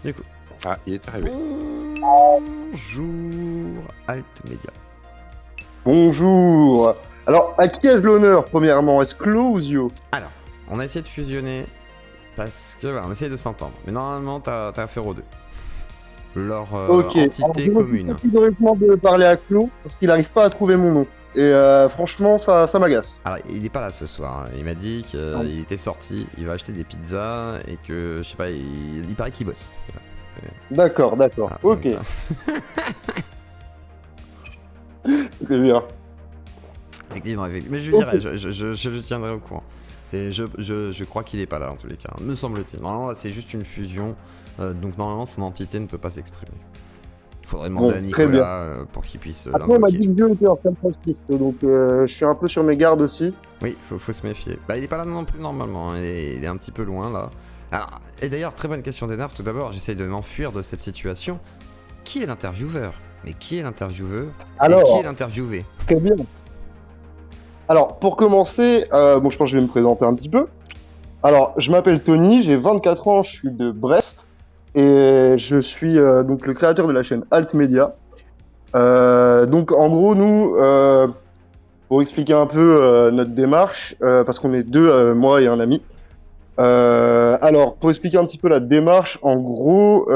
Du coup, Ah, il est arrivé. bonjour Alt Media. Bonjour. Alors, à qui ai-je l'honneur, premièrement? Est-ce Clo ou Zio? Alors, on a essayé de fusionner parce que voilà, on essaie de s'entendre. Mais normalement, t'as affaire aux deux. Leur Ok. Alors, entité je m'occupe commune. catégoriquement de parler à Clo parce qu'il n'arrive pas à trouver mon nom. Et franchement, ça m'agace. Alors, il est pas là ce soir. Il m'a dit Ah, qu'il était sorti, il va acheter des pizzas et que, je sais pas, il paraît qu'il bosse. Voilà. d'accord. Ah, Ok, donc, très bien. effectivement. Mais je lui Ok. dirai, je le tiendrai au courant. Je crois qu'il est pas là en tous les cas, me semble-t-il. Normalement, là, c'est juste une fusion, donc normalement, son entité ne peut pas s'exprimer. Il faudrait demander à Bon, très bien. Nicolas pour qu'il puisse Après, on m'a l'invoquer. dit que Zio était en San Francisco, donc je suis un peu sur mes gardes aussi. Oui, faut se méfier. Bah, il est pas là non plus normalement, hein. Il est un petit peu loin là. Alors, et d'ailleurs, très bonne question d'Enar. Tout d'abord, j'essaye de m'enfuir de cette situation. Qui est l'intervieweur? Mais qui est l'intervieweur? Et qui est Alors, l'interviewé? très bien. Alors, pour commencer, bon, je pense que je vais me présenter un petit peu. Alors, je m'appelle Tony, j'ai 24 ans, je suis de Brest et je suis donc le créateur de la chaîne Alt Media. Donc, en gros, nous, pour expliquer un peu notre démarche, parce qu'on est deux, moi et un ami. Alors, pour expliquer un petit peu la démarche, en gros,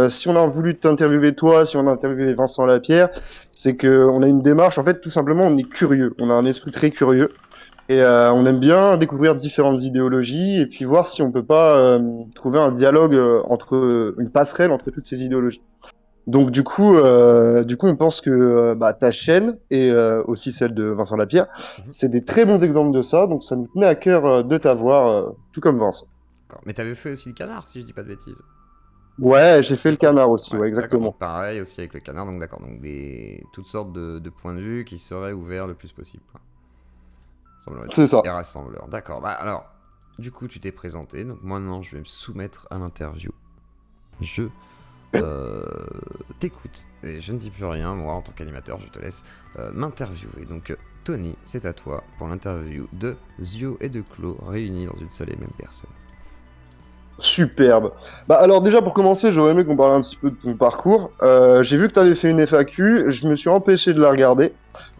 si on a voulu t'interviewer toi, si on a interviewé Vincent Lapierre, c'est que on a une démarche. En fait, tout simplement, on est curieux. On a un esprit très curieux. Et on aime bien découvrir différentes idéologies et puis voir si on peut pas trouver un dialogue entre une passerelle entre toutes ces idéologies. Donc du coup, on pense que bah, ta chaîne et aussi celle de Vincent Lapierre, Mhm. c'est des très bons exemples de ça. Donc ça nous tenait à cœur de t'avoir, tout comme Vincent. D'accord. Mais t'avais fait aussi le canard, si je dis pas de bêtises. Ouais, j'ai fait le canard aussi, Ouais, ouais, d'accord. exactement. Donc pareil aussi avec le canard. Donc d'accord. Donc toutes sortes de points de vue qui seraient ouverts le plus possible, quoi. C'est Semblerait-il. ça. Et rassembleur. D'accord. Bah alors, du coup, tu t'es présenté. Donc maintenant, je vais me soumettre à l'interview. Je euh, t'écoute. Et je ne dis plus rien. Moi, en tant qu'animateur, je te laisse m'interviewer. Donc, Tony, c'est à toi pour l'interview de Zio et de Clo réunis dans une seule et même personne. Superbe. Bah alors déjà pour commencer, j'aurais aimé qu'on parle un petit peu de ton parcours. J'ai vu que tu avais fait une FAQ, je me suis empêché de la regarder.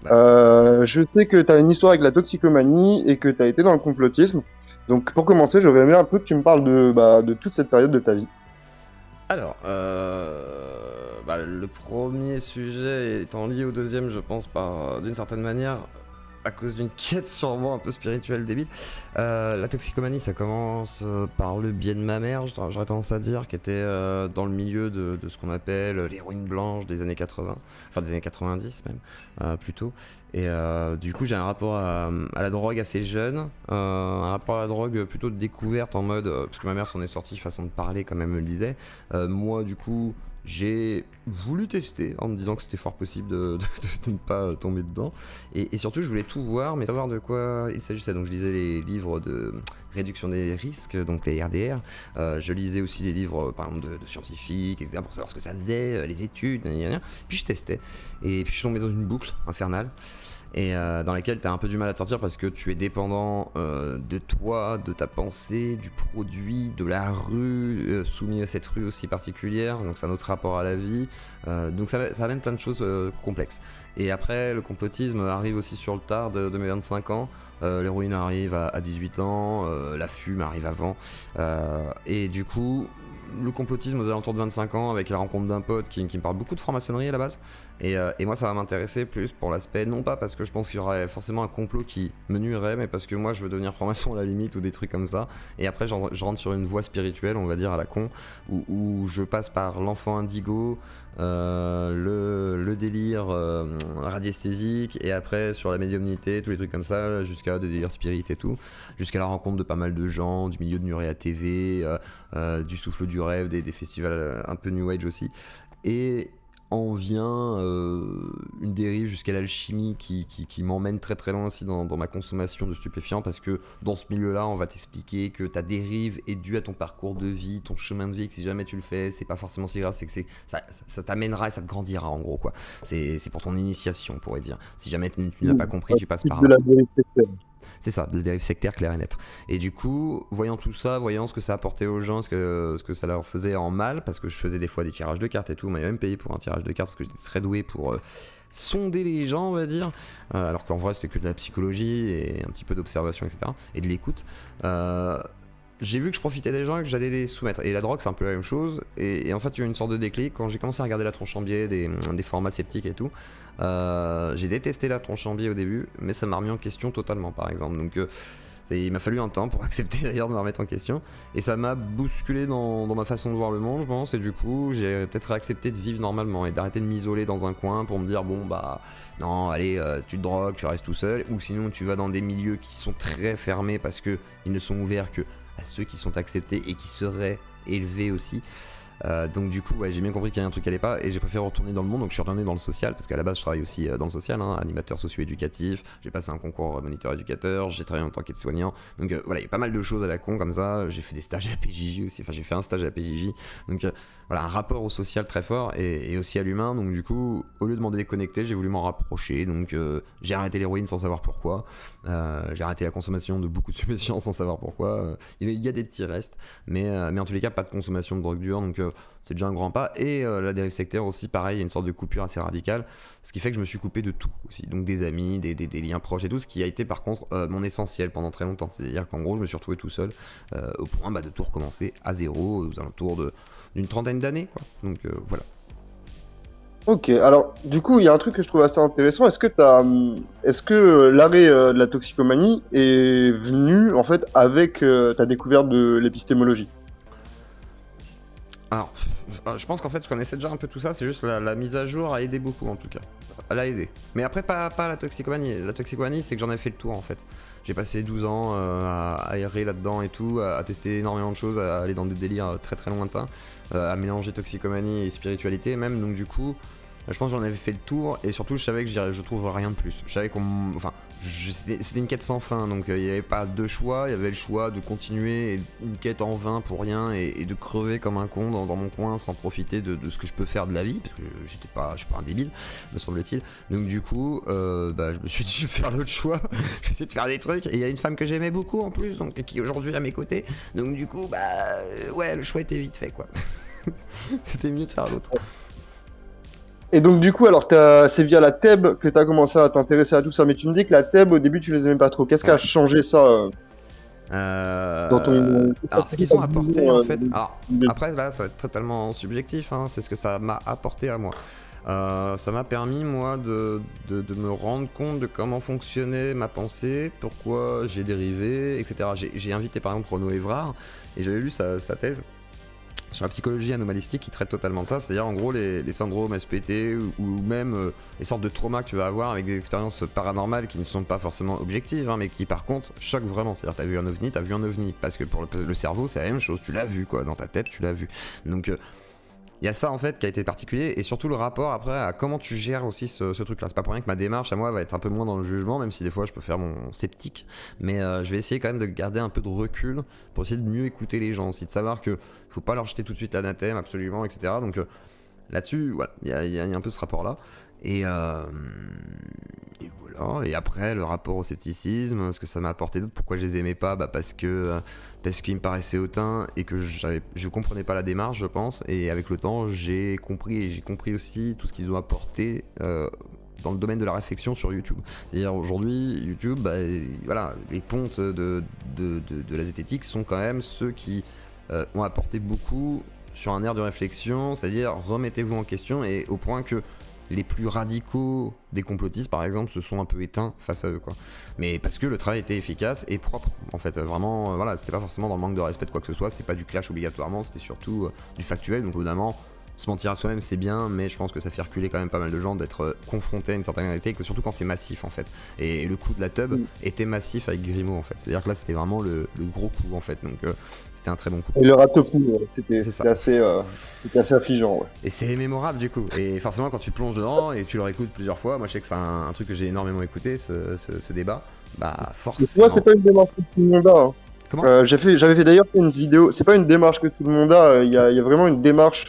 Bah, Je sais que tu as une histoire avec la toxicomanie et que tu as été dans le complotisme. Donc pour commencer, j'aurais aimé un peu que tu me parles de toute cette période de ta vie. alors, le premier sujet étant lié au deuxième, je pense, d'une certaine manière, à cause d'une quête sûrement un peu spirituelle débile. La toxicomanie, ça commence par le biais de ma mère, j'aurais tendance à dire, qui était dans le milieu de ce qu'on appelle l'héroïne blanche des années 80, enfin des années 90 même, plutôt. Et du coup, j'ai un rapport à la drogue assez jeune, un rapport à la drogue plutôt de découverte en mode, parce que ma mère s'en est sortie, façon de parler comme elle me le disait. Moi, du coup, j'ai voulu tester en me disant que c'était fort possible de ne pas tomber dedans. Et surtout, je voulais tout voir, mais savoir de quoi il s'agissait. Donc, je lisais les livres de réduction des risques, donc les RDR. Je lisais aussi les livres, par exemple, de scientifiques, etc., pour savoir ce que ça faisait, les études, gna gna gna. Puis je testais. Et puis je suis tombé dans une boucle infernale. Et dans laquelle tu as un peu du mal à te sortir parce que tu es dépendant de toi, de ta pensée, du produit, de la rue, soumis à cette rue aussi particulière, donc c'est un autre rapport à la vie, donc ça amène plein de choses complexes. Et après, le complotisme arrive aussi sur le tard de mes 25 ans, l'héroïne arrive à 18 ans, la fume arrive avant, et du coup, le complotisme aux alentours de 25 ans avec la rencontre d'un pote qui me parle beaucoup de franc-maçonnerie à la base. Et moi, ça va m'intéresser plus pour l'aspect, non pas parce que je pense qu'il y aurait forcément un complot qui me nuirait, mais parce que moi, je veux devenir franc-maçon à la limite ou des trucs comme ça. Et après, je rentre sur une voie spirituelle, on va dire à la con, où je passe par l'enfant indigo, le délire radiesthésique, et après sur la médiumnité, tous les trucs comme ça, jusqu'à des délires spirites et tout, jusqu'à la rencontre de pas mal de gens, du milieu de Nurea TV, du souffle du rêve, des festivals un peu New Age aussi. Et en vient une dérive jusqu'à l'alchimie qui m'emmène très très loin aussi dans ma consommation de stupéfiants, parce que dans ce milieu-là, on va t'expliquer que ta dérive est due à ton parcours de vie, ton chemin de vie, que si jamais tu le fais, c'est pas forcément si grave, c'est que ça t'amènera et ça te grandira en gros, quoi. C'est pour ton initiation, on pourrait dire. Si jamais tu n'as pas compris, tu passes Type par de là. la dérive sexuelle. C'est ça, de la dérive sectaire claire et nette. Et du coup, voyant tout ça, voyant ce que ça apportait aux gens, ce que ça leur faisait en mal, parce que je faisais des fois des tirages de cartes et tout, on m'avait même payé pour un tirage de cartes parce que j'étais très doué pour sonder les gens, on va dire, alors qu'en vrai c'était que de la psychologie et un petit peu d'observation, etc. et de l'écoute. J'ai vu que je profitais des gens et que j'allais les soumettre. Et la drogue, c'est un peu la même chose. Et en fait, il y a eu une sorte de déclic. Quand j'ai commencé à regarder la tronche en biais, des formats sceptiques et tout, j'ai détesté la tronche en biais au début, mais ça m'a remis en question totalement, par exemple. Donc, il m'a fallu un temps pour accepter d'ailleurs de me remettre en question. Et ça m'a bousculé dans ma façon de voir le monde, je pense. Et du coup, j'ai peut-être accepté de vivre normalement et d'arrêter de m'isoler dans un coin pour me dire bon, bah, non, allez, tu te drogues, tu restes tout seul. Ou sinon, tu vas dans des milieux qui sont très fermés parce qu'ils ne sont ouverts que à ceux qui sont acceptés et qui seraient élevés aussi. Donc du coup ouais, j'ai bien compris qu'il y a un truc qui allait pas et j'ai préféré retourner dans le monde, donc je suis retourné dans le social parce qu'à la base je travaille aussi dans le social, hein, animateur socio-éducatif, j'ai passé un concours moniteur éducateur, j'ai travaillé en tant qu'aide-soignant, donc voilà, il y a pas mal de choses à la con comme ça, j'ai fait des stages à la PJJ aussi, enfin j'ai fait un stage à la PJJ, donc voilà, un rapport au social très fort et aussi à l'humain, donc du coup au lieu de m'en déconnecter j'ai voulu m'en rapprocher, donc j'ai arrêté l'héroïne sans savoir pourquoi, j'ai arrêté la consommation de beaucoup de stupéfiants sans savoir pourquoi, il y a des petits restes, mais en tous les cas pas de consommation de drogue dure, donc c'est déjà un grand pas. Et la dérive sectaire aussi, pareil, il y a une sorte de coupure assez radicale, ce qui fait que je me suis coupé de tout aussi, donc des amis, des liens proches et tout, ce qui a été par contre mon essentiel pendant très longtemps, c'est-à-dire qu'en gros je me suis retrouvé tout seul au point de tout recommencer à zéro aux alentours d'une trentaine d'années, quoi. Donc voilà. Ok, alors du coup, il y a un truc que je trouve assez intéressant. Est-ce que l'arrêt de la toxicomanie est venu en fait avec ta découverte de l'épistémologie? Alors, je pense qu'en fait je connaissais déjà un peu tout ça, c'est juste la mise à jour a aidé beaucoup en tout cas. Elle a aidé. Mais après pas la toxicomanie. La toxicomanie c'est que j'en ai fait le tour en fait. J'ai passé 12 ans à errer là-dedans et tout, à tester énormément de choses, à aller dans des délires très très lointains, à mélanger toxicomanie et spiritualité même, donc du coup... Je pense que j'en avais fait le tour et surtout je savais que je trouve rien de plus. Je savais c'était une quête sans fin, donc il n'y avait pas deux choix, il y avait le choix de continuer une quête en vain pour rien et de crever comme un con dans mon coin sans profiter de ce que je peux faire de la vie, parce que je suis pas un débile, me semble-t-il. Donc du coup, je me suis dit je vais faire l'autre choix, je vais essayer de faire des trucs, et il y a une femme que j'aimais beaucoup en plus, donc qui est aujourd'hui à mes côtés, donc du coup, ouais, le choix était vite fait quoi. C'était mieux de faire l'autre. Et donc du coup, alors c'est via la TEB que tu as commencé à t'intéresser à tout ça, mais tu me dis que la TEB au début tu les aimais pas trop. Qu'est-ce qui a changé ça dans ton... Alors ce qu'ils ont apporté en fait, alors après là ça va être totalement subjectif, hein, c'est ce que ça m'a apporté à moi. Ça m'a permis moi de me rendre compte de comment fonctionnait ma pensée, pourquoi j'ai dérivé, etc. J'ai invité par exemple Renaud Evrard et j'avais lu sa thèse sur la psychologie anomalistique qui traite totalement de ça, c'est-à-dire en gros les syndromes SPT ou même les sortes de traumas que tu vas avoir avec des expériences paranormales qui ne sont pas forcément objectives, hein, mais qui par contre choquent vraiment. C'est-à-dire t'as vu un ovni, parce que pour le cerveau c'est la même chose, tu l'as vu quoi, dans ta tête tu l'as vu. Donc il y a ça en fait qui a été particulier, et surtout le rapport après à comment tu gères aussi ce truc là. C'est pas pour rien que ma démarche à moi va être un peu moins dans le jugement, même si des fois je peux faire mon sceptique, mais je vais essayer quand même de garder un peu de recul pour essayer de mieux écouter les gens aussi, de savoir que faut pas leur jeter tout de suite l'anathème absolument, etc. Donc là-dessus voilà, il y a un peu ce rapport là. Et voilà. Et après le rapport au scepticisme, ce que ça m'a apporté d'autre, pourquoi je les aimais pas, parce qu'ils me paraissaient hautains et que je comprenais pas la démarche, je pense. Et avec le temps j'ai compris aussi tout ce qu'ils ont apporté dans le domaine de la réflexion sur YouTube. C'est-à-dire aujourd'hui YouTube, voilà, les pontes de la zététique sont quand même ceux qui ont apporté beaucoup sur un air de réflexion, c'est-à-dire remettez-vous en question, et au point que les plus radicaux des complotistes par exemple se sont un peu éteints face à eux quoi. Mais parce que le travail était efficace et propre en fait, vraiment voilà, c'était pas forcément dans le manque de respect de quoi que ce soit, c'était pas du clash obligatoirement, c'était surtout du factuel. Donc évidemment se mentir à soi-même c'est bien, mais je pense que ça fait reculer quand même pas mal de gens d'être confrontés à une certaine réalité, que surtout quand c'est massif en fait. Et le coup de la tub était massif avec Grimaud en fait, c'est à dire que là c'était vraiment le gros coup en fait, donc c'était un très bon coup. Et le Ratopou, c'était assez affligeant. Ouais. Et c'est mémorable du coup. Et forcément, quand tu plonges dedans et tu le réécoutes plusieurs fois, moi je sais que c'est un truc que j'ai énormément écouté, ce débat. Forcément. Moi, c'est pas une démarche que tout le monde a. Hein. Comment j'avais fait d'ailleurs une vidéo. C'est pas une démarche que tout le monde a. Il y a vraiment une démarche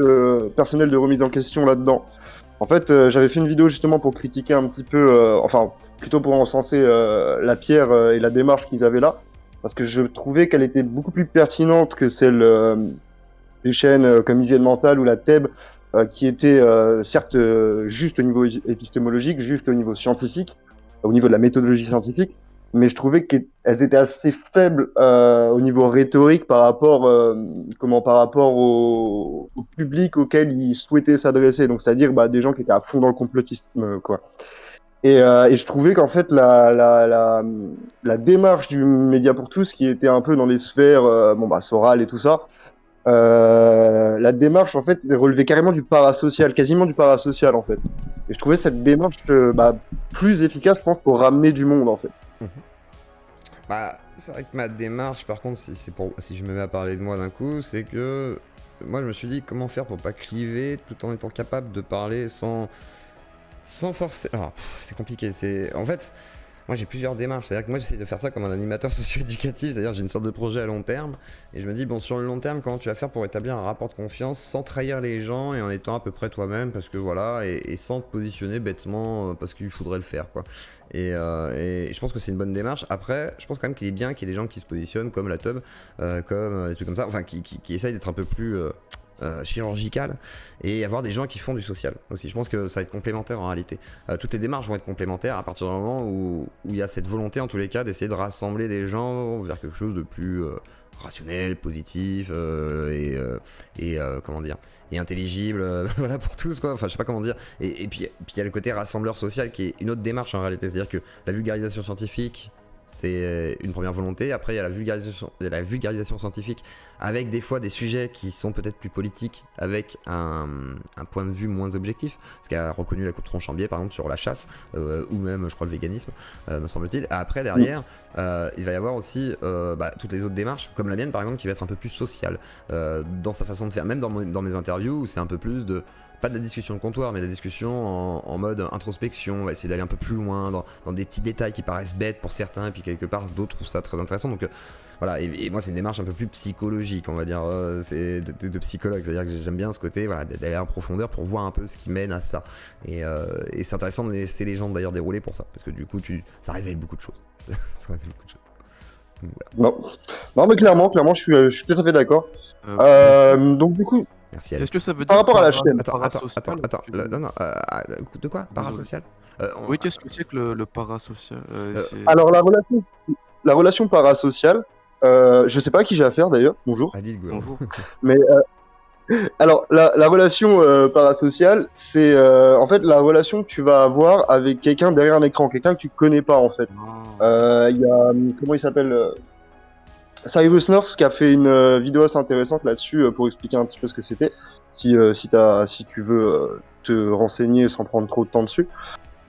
personnelle de remise en question là-dedans. En fait, j'avais fait une vidéo justement pour critiquer un petit peu, plutôt pour encenser la pierre et la démarche qu'ils avaient là, parce que je trouvais qu'elle était beaucoup plus pertinente que celle des chaînes comme Hygiène Mentale ou la TEB, qui étaient certes juste au niveau épistémologique, juste au niveau scientifique, au niveau de la méthodologie scientifique, mais je trouvais qu'elles étaient assez faibles au niveau rhétorique par rapport au public auquel ils souhaitaient s'adresser, donc c'est-à-dire des gens qui étaient à fond dans le complotisme, quoi. Et je trouvais qu'en fait la démarche du Média pour tous, qui était un peu dans les sphères Soral et tout ça, la démarche en fait relevait carrément du parasocial, quasiment du parasocial en fait. Et je trouvais cette démarche plus efficace, je pense, pour ramener du monde en fait. Bah, c'est vrai que ma démarche, par contre, si je me mets à parler de moi d'un coup, c'est que moi je me suis dit comment faire pour pas cliver tout en étant capable de parler sans forcer. Alors, c'est compliqué. En fait, moi j'ai plusieurs démarches. C'est-à-dire que moi j'essaie de faire ça comme un animateur socio-éducatif. C'est-à-dire j'ai une sorte de projet à long terme. Et je me dis, bon, sur le long terme, comment tu vas faire pour établir un rapport de confiance sans trahir les gens et en étant à peu près toi-même, parce que voilà, et sans te positionner bêtement parce qu'il faudrait le faire, quoi. Et je pense que c'est une bonne démarche. Après, je pense quand même qu'il est bien qu'il y ait des gens qui se positionnent comme la Tub, comme des trucs comme ça, enfin qui essayent d'être un peu plus chirurgical, et avoir des gens qui font du social aussi. Je pense que ça va être complémentaire en réalité. Toutes les démarches vont être complémentaires à partir du moment où il y a cette volonté en tous les cas d'essayer de rassembler des gens vers quelque chose de plus rationnel, positif et comment dire, et intelligible, voilà, pour tous, quoi. Enfin, je sais pas comment dire. Et puis il y a le côté rassembleur social qui est une autre démarche en réalité. C'est-à-dire que la vulgarisation scientifique, c'est une première volonté. Après, il y a la vulgarisation scientifique avec des fois des sujets qui sont peut-être plus politiques, avec un point de vue moins objectif. Ce qu'a reconnu la Coupe Tronchambier, par exemple, sur la chasse, ou même, je crois, le véganisme, me semble-t-il. Après, derrière, il va y avoir aussi toutes les autres démarches, comme la mienne, par exemple, qui va être un peu plus sociale dans sa façon de faire. Même dans mes interviews, où c'est un peu plus de... Pas de la discussion de comptoir, mais de la discussion en mode introspection. On va essayer d'aller un peu plus loin dans des petits détails qui paraissent bêtes pour certains, et puis quelque part d'autres trouvent ça très intéressant. Donc voilà, et moi c'est une démarche un peu plus psychologique, on va dire, c'est de psychologue. C'est-à-dire que j'aime bien ce côté, voilà, d'aller en profondeur pour voir un peu ce qui mène à ça. Et c'est intéressant de laisser les gens d'ailleurs dérouler pour ça, parce que du coup ça révèle beaucoup de choses. Ça révèle beaucoup de choses. Voilà. Non, mais clairement, je suis tout à fait d'accord. Donc du coup, merci. Qu'est-ce que ça veut dire par rapport à la chaîne? Attends. Non, de quoi? Parasocial? Oui, qu'est-ce que c'est que le parasocial? Alors la relation parasociale, je sais pas à qui j'ai affaire d'ailleurs. Bonjour. Bonjour. Mais alors la relation parasociale, c'est en fait la relation que tu vas avoir avec quelqu'un derrière un écran, quelqu'un que tu connais pas en fait. Il y a comment il s'appelle? Cyrus North qui a fait une vidéo assez intéressante là-dessus pour expliquer un petit peu ce que c'était, si tu veux te renseigner sans prendre trop de temps dessus.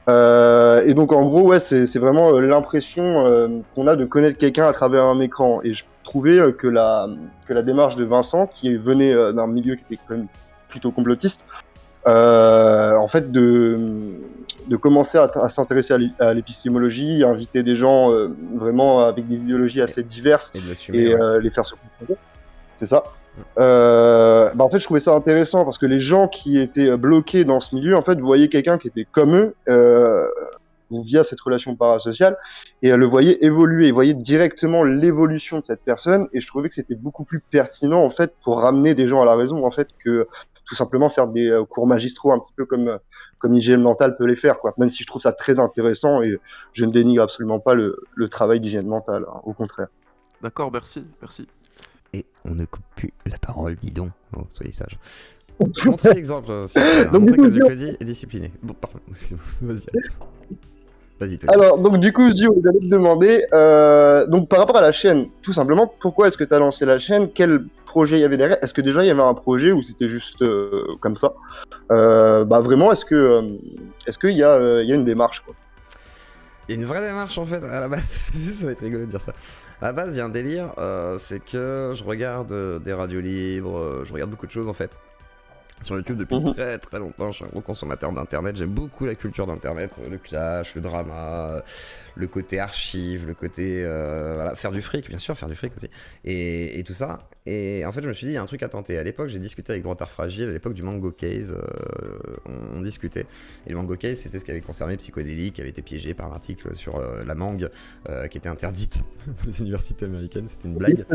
Et donc en gros, ouais, c'est vraiment l'impression qu'on a de connaître quelqu'un à travers un écran. Et je trouvais que la démarche de Vincent, qui venait d'un milieu qui était quand même plutôt complotiste, en fait de commencer à s'intéresser à l'épistémologie, inviter des gens vraiment avec des idéologies assez diverses et les faire se confronter. C'est ça. En fait, je trouvais ça intéressant parce que les gens qui étaient bloqués dans ce milieu, en fait, voyaient quelqu'un qui était comme eux via cette relation parasociale et le voyaient évoluer, ils voyaient directement l'évolution de cette personne, et je trouvais que c'était beaucoup plus pertinent en fait pour ramener des gens à la raison en fait que tout simplement faire des cours magistraux un petit peu comme Hygiène Mentale peut les faire, quoi. Même si je trouve ça très intéressant et je ne dénigre absolument pas le travail d'Hygiène Mentale, hein, au contraire. D'accord, merci. Et on ne coupe plus la parole, dis donc. Oh, soyez sage. Montrez l'exemple, donc, montrez que Zio est discipliné. Bon, pardon, excuse-moi. Vas-y, alors, donc du coup, Zio, j'allais te demander, donc par rapport à la chaîne, tout simplement, pourquoi est-ce que tu as lancé la chaîne? Quel projet il y avait derrière? Est-ce que déjà il y avait un projet ou c'était juste comme ça? Vraiment, est-ce qu'il y a une démarche, quoi? Il y a une vraie démarche en fait à la base. Ça va être rigolo de dire ça. À la base, il y a un délire, c'est que je regarde des radios libres, je regarde beaucoup de choses en fait. sur YouTube depuis très très longtemps. Je suis un gros consommateur d'internet, j'aime beaucoup la culture d'internet, le clash, le drama, le côté archive, le côté voilà, faire du fric, bien sûr, faire du fric aussi, et tout ça. Et en fait, je me suis dit, il y a un truc à tenter. À l'époque, j'ai discuté avec Droitard Fragile, à l'époque du Mango Case, on discutait. Et le Mango Case, c'était ce qui avait concerné Psychodélique, qui avait été piégé par un article sur la mangue, qui était interdite dans les universités américaines, c'était une blague.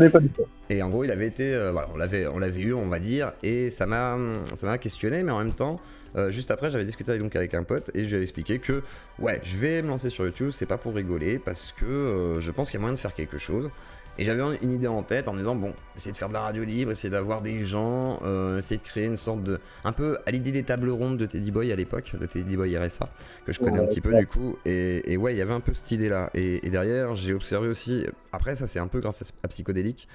Et en gros, il avait été, voilà, on l'avait eu, on va dire, et ça m'a questionné, mais en même temps, juste après, j'avais discuté donc avec un pote et je lui ai expliqué que, ouais, je vais me lancer sur YouTube, c'est pas pour rigoler, parce que je pense qu'il y a moyen de faire quelque chose. Et j'avais une idée en tête en me disant, bon, essayer de faire de la radio libre, essayer d'avoir des gens, essayer de créer une sorte de... Un peu à l'idée des tables rondes de Teddy Boy à l'époque, de Teddy Boy RSA, que je connais un petit peu du coup. Et ouais, il y avait un peu cette idée-là. Et derrière, j'ai observé aussi... Après, ça c'est un peu grâce à Psychodélique.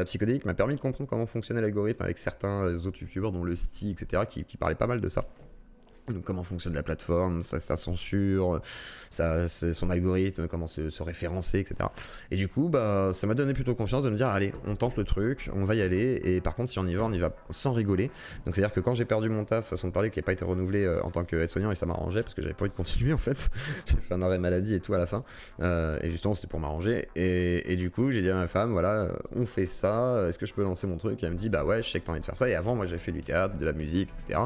Psychodélique m'a permis de comprendre comment fonctionnait l'algorithme avec certains autres youtubeurs, dont le Sti, etc., qui parlaient pas mal de ça. Donc comment fonctionne la plateforme, sa censure, son algorithme, comment se référencer, etc. Et du coup, bah, ça m'a donné plutôt confiance de me dire, allez, on tente le truc, on va y aller, et par contre, si on y va sans rigoler. Donc c'est-à-dire que quand j'ai perdu mon taf, façon de parler, qui n'a pas été renouvelé en tant qu'aide-soignant, et ça m'arrangeait, parce que j'avais pas envie de continuer en fait, j'ai fait un arrêt maladie et tout à la fin, et justement c'était pour m'arranger, et du coup, j'ai dit à ma femme, voilà, on fait ça, est-ce que je peux lancer mon truc? Et elle me dit, bah ouais, je sais que t'as envie de faire ça, et avant, moi j'avais fait du théâtre, de la musique, etc.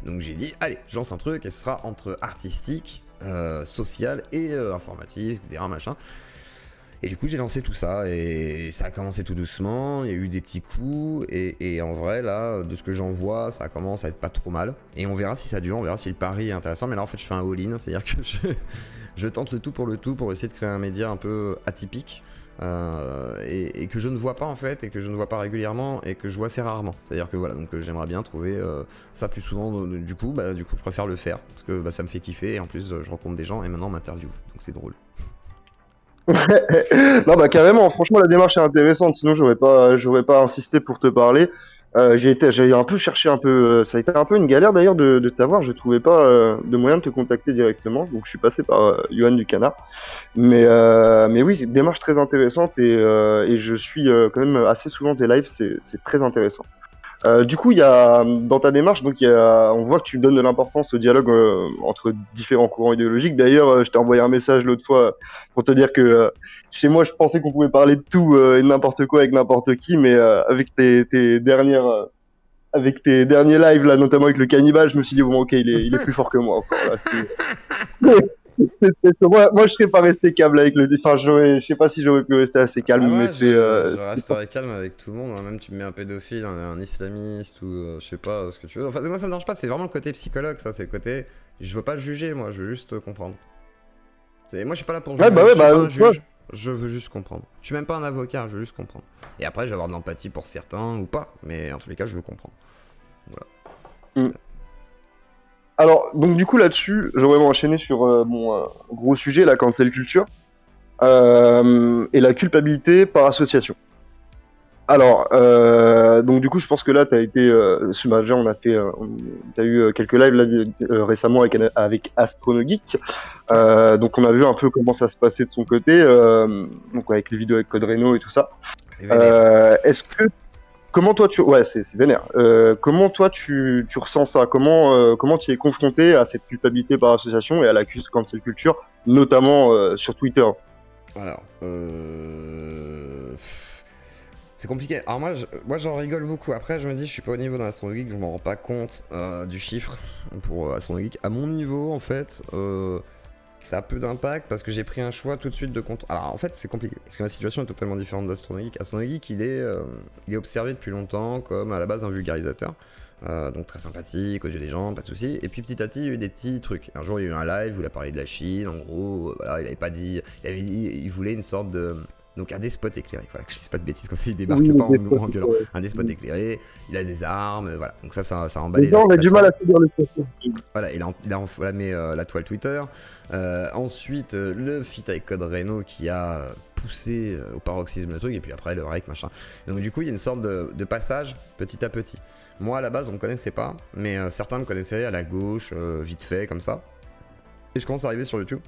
Donc j'ai dit, allez, un truc et ce sera entre artistique, social et informatique, etc. machin. Et du coup j'ai lancé tout ça et ça a commencé tout doucement, il y a eu des petits coups et en vrai là de ce que j'en vois ça commence à être pas trop mal et on verra si ça dure, on verra si le pari est intéressant, mais là en fait je fais un all-in, c'est à dire que je tente le tout pour essayer de créer un média un peu atypique. Et que je ne vois pas en fait, et que je ne vois pas régulièrement, et que je vois assez rarement. C'est-à-dire que voilà, donc j'aimerais bien trouver ça plus souvent. Du coup, je préfère le faire parce que ça me fait kiffer et en plus je rencontre des gens et maintenant on m'interviewe, donc c'est drôle. Non, bah carrément, franchement, la démarche est intéressante, sinon j'aurais pas insisté pour te parler. J'ai un peu cherché ça a été un peu une galère d'ailleurs de t'avoir, je trouvais pas de moyen de te contacter directement, donc je suis passé par Yohan du Canard. Mais oui, démarche très intéressante et je suis quand même assez souvent tes lives, c'est très intéressant. Du coup, dans ta démarche, donc on voit que tu donnes de l'importance au dialogue entre différents courants idéologiques. D'ailleurs, je t'ai envoyé un message l'autre fois pour te dire que chez moi, je pensais qu'on pouvait parler de tout et de n'importe quoi avec n'importe qui, mais avec tes derniers lives là, notamment avec le cannibale, je me suis dit bon, ok, il est plus fort que moi encore là. Moi, je serais pas resté câble avec le. Enfin, je sais pas si j'aurais pu rester assez calme, Ah ouais, mais je resterai calme avec tout le monde, hein. Même tu me mets un pédophile, un islamiste ou je sais pas ce que tu veux. Enfin, moi ça me dérange pas, c'est vraiment le côté psychologue, ça, c'est le côté. Je veux pas le juger, moi, je veux juste comprendre. Moi, je suis pas là pour juger, ouais, je suis pas un ouais. juge, je veux juste comprendre. Je suis même pas un avocat, je veux juste comprendre. Et après, je vais avoir de l'empathie pour certains ou pas, mais en tous les cas, je veux comprendre. Voilà. Alors, donc du coup là-dessus, j'aurais enchaîné sur mon gros sujet, la cancel culture, et la culpabilité par association. Alors, donc du coup, je pense que là, t'as été, t'as eu quelques lives là, récemment avec Astronogeek, donc on a vu un peu comment ça se passait de son côté, donc avec les vidéos avec Code Reno et tout ça. Est-ce que comment toi c'est vénère. Comment toi tu ressens ça? Comment tu es confronté à cette culpabilité par association et à la cancel culture, notamment sur Twitter? Alors, c'est compliqué. Alors moi j'en rigole beaucoup. Après je me dis je suis pas au niveau d'un Astronogeek, je m'en rends pas compte du chiffre pour Astronogeek. À mon niveau en fait, ça a peu d'impact parce que j'ai pris un choix tout de suite de compte. Alors en fait c'est compliqué parce que ma situation est totalement différente d'Astronogeek. Astronogeek il est observé depuis longtemps comme à la base un vulgarisateur. Donc très sympathique aux yeux des gens, pas de soucis. Et puis petit à petit, il y a eu des petits trucs. Un jour, il y a eu un live où il a parlé de la Chine. En gros, voilà, il avait pas dit. Il voulait une sorte de. Donc un despote éclairé. Voilà, que je sais pas de bêtises comme ça, il débarque pas en gueulant. Un despote éclairé, il a des armes, voilà. Donc ça a emballé. Les gens, on a du mal à se dire le truc. Voilà, il a enflammé la toile Twitter. Ensuite, le feat avec Code Reno qui a poussé au paroxysme le truc, et puis après le rec machin. Donc du coup, il y a une sorte de passage petit à petit. Moi à la base on me connaissait pas, mais certains me connaissaient à la gauche, vite fait comme ça. Et je commence à arriver sur YouTube.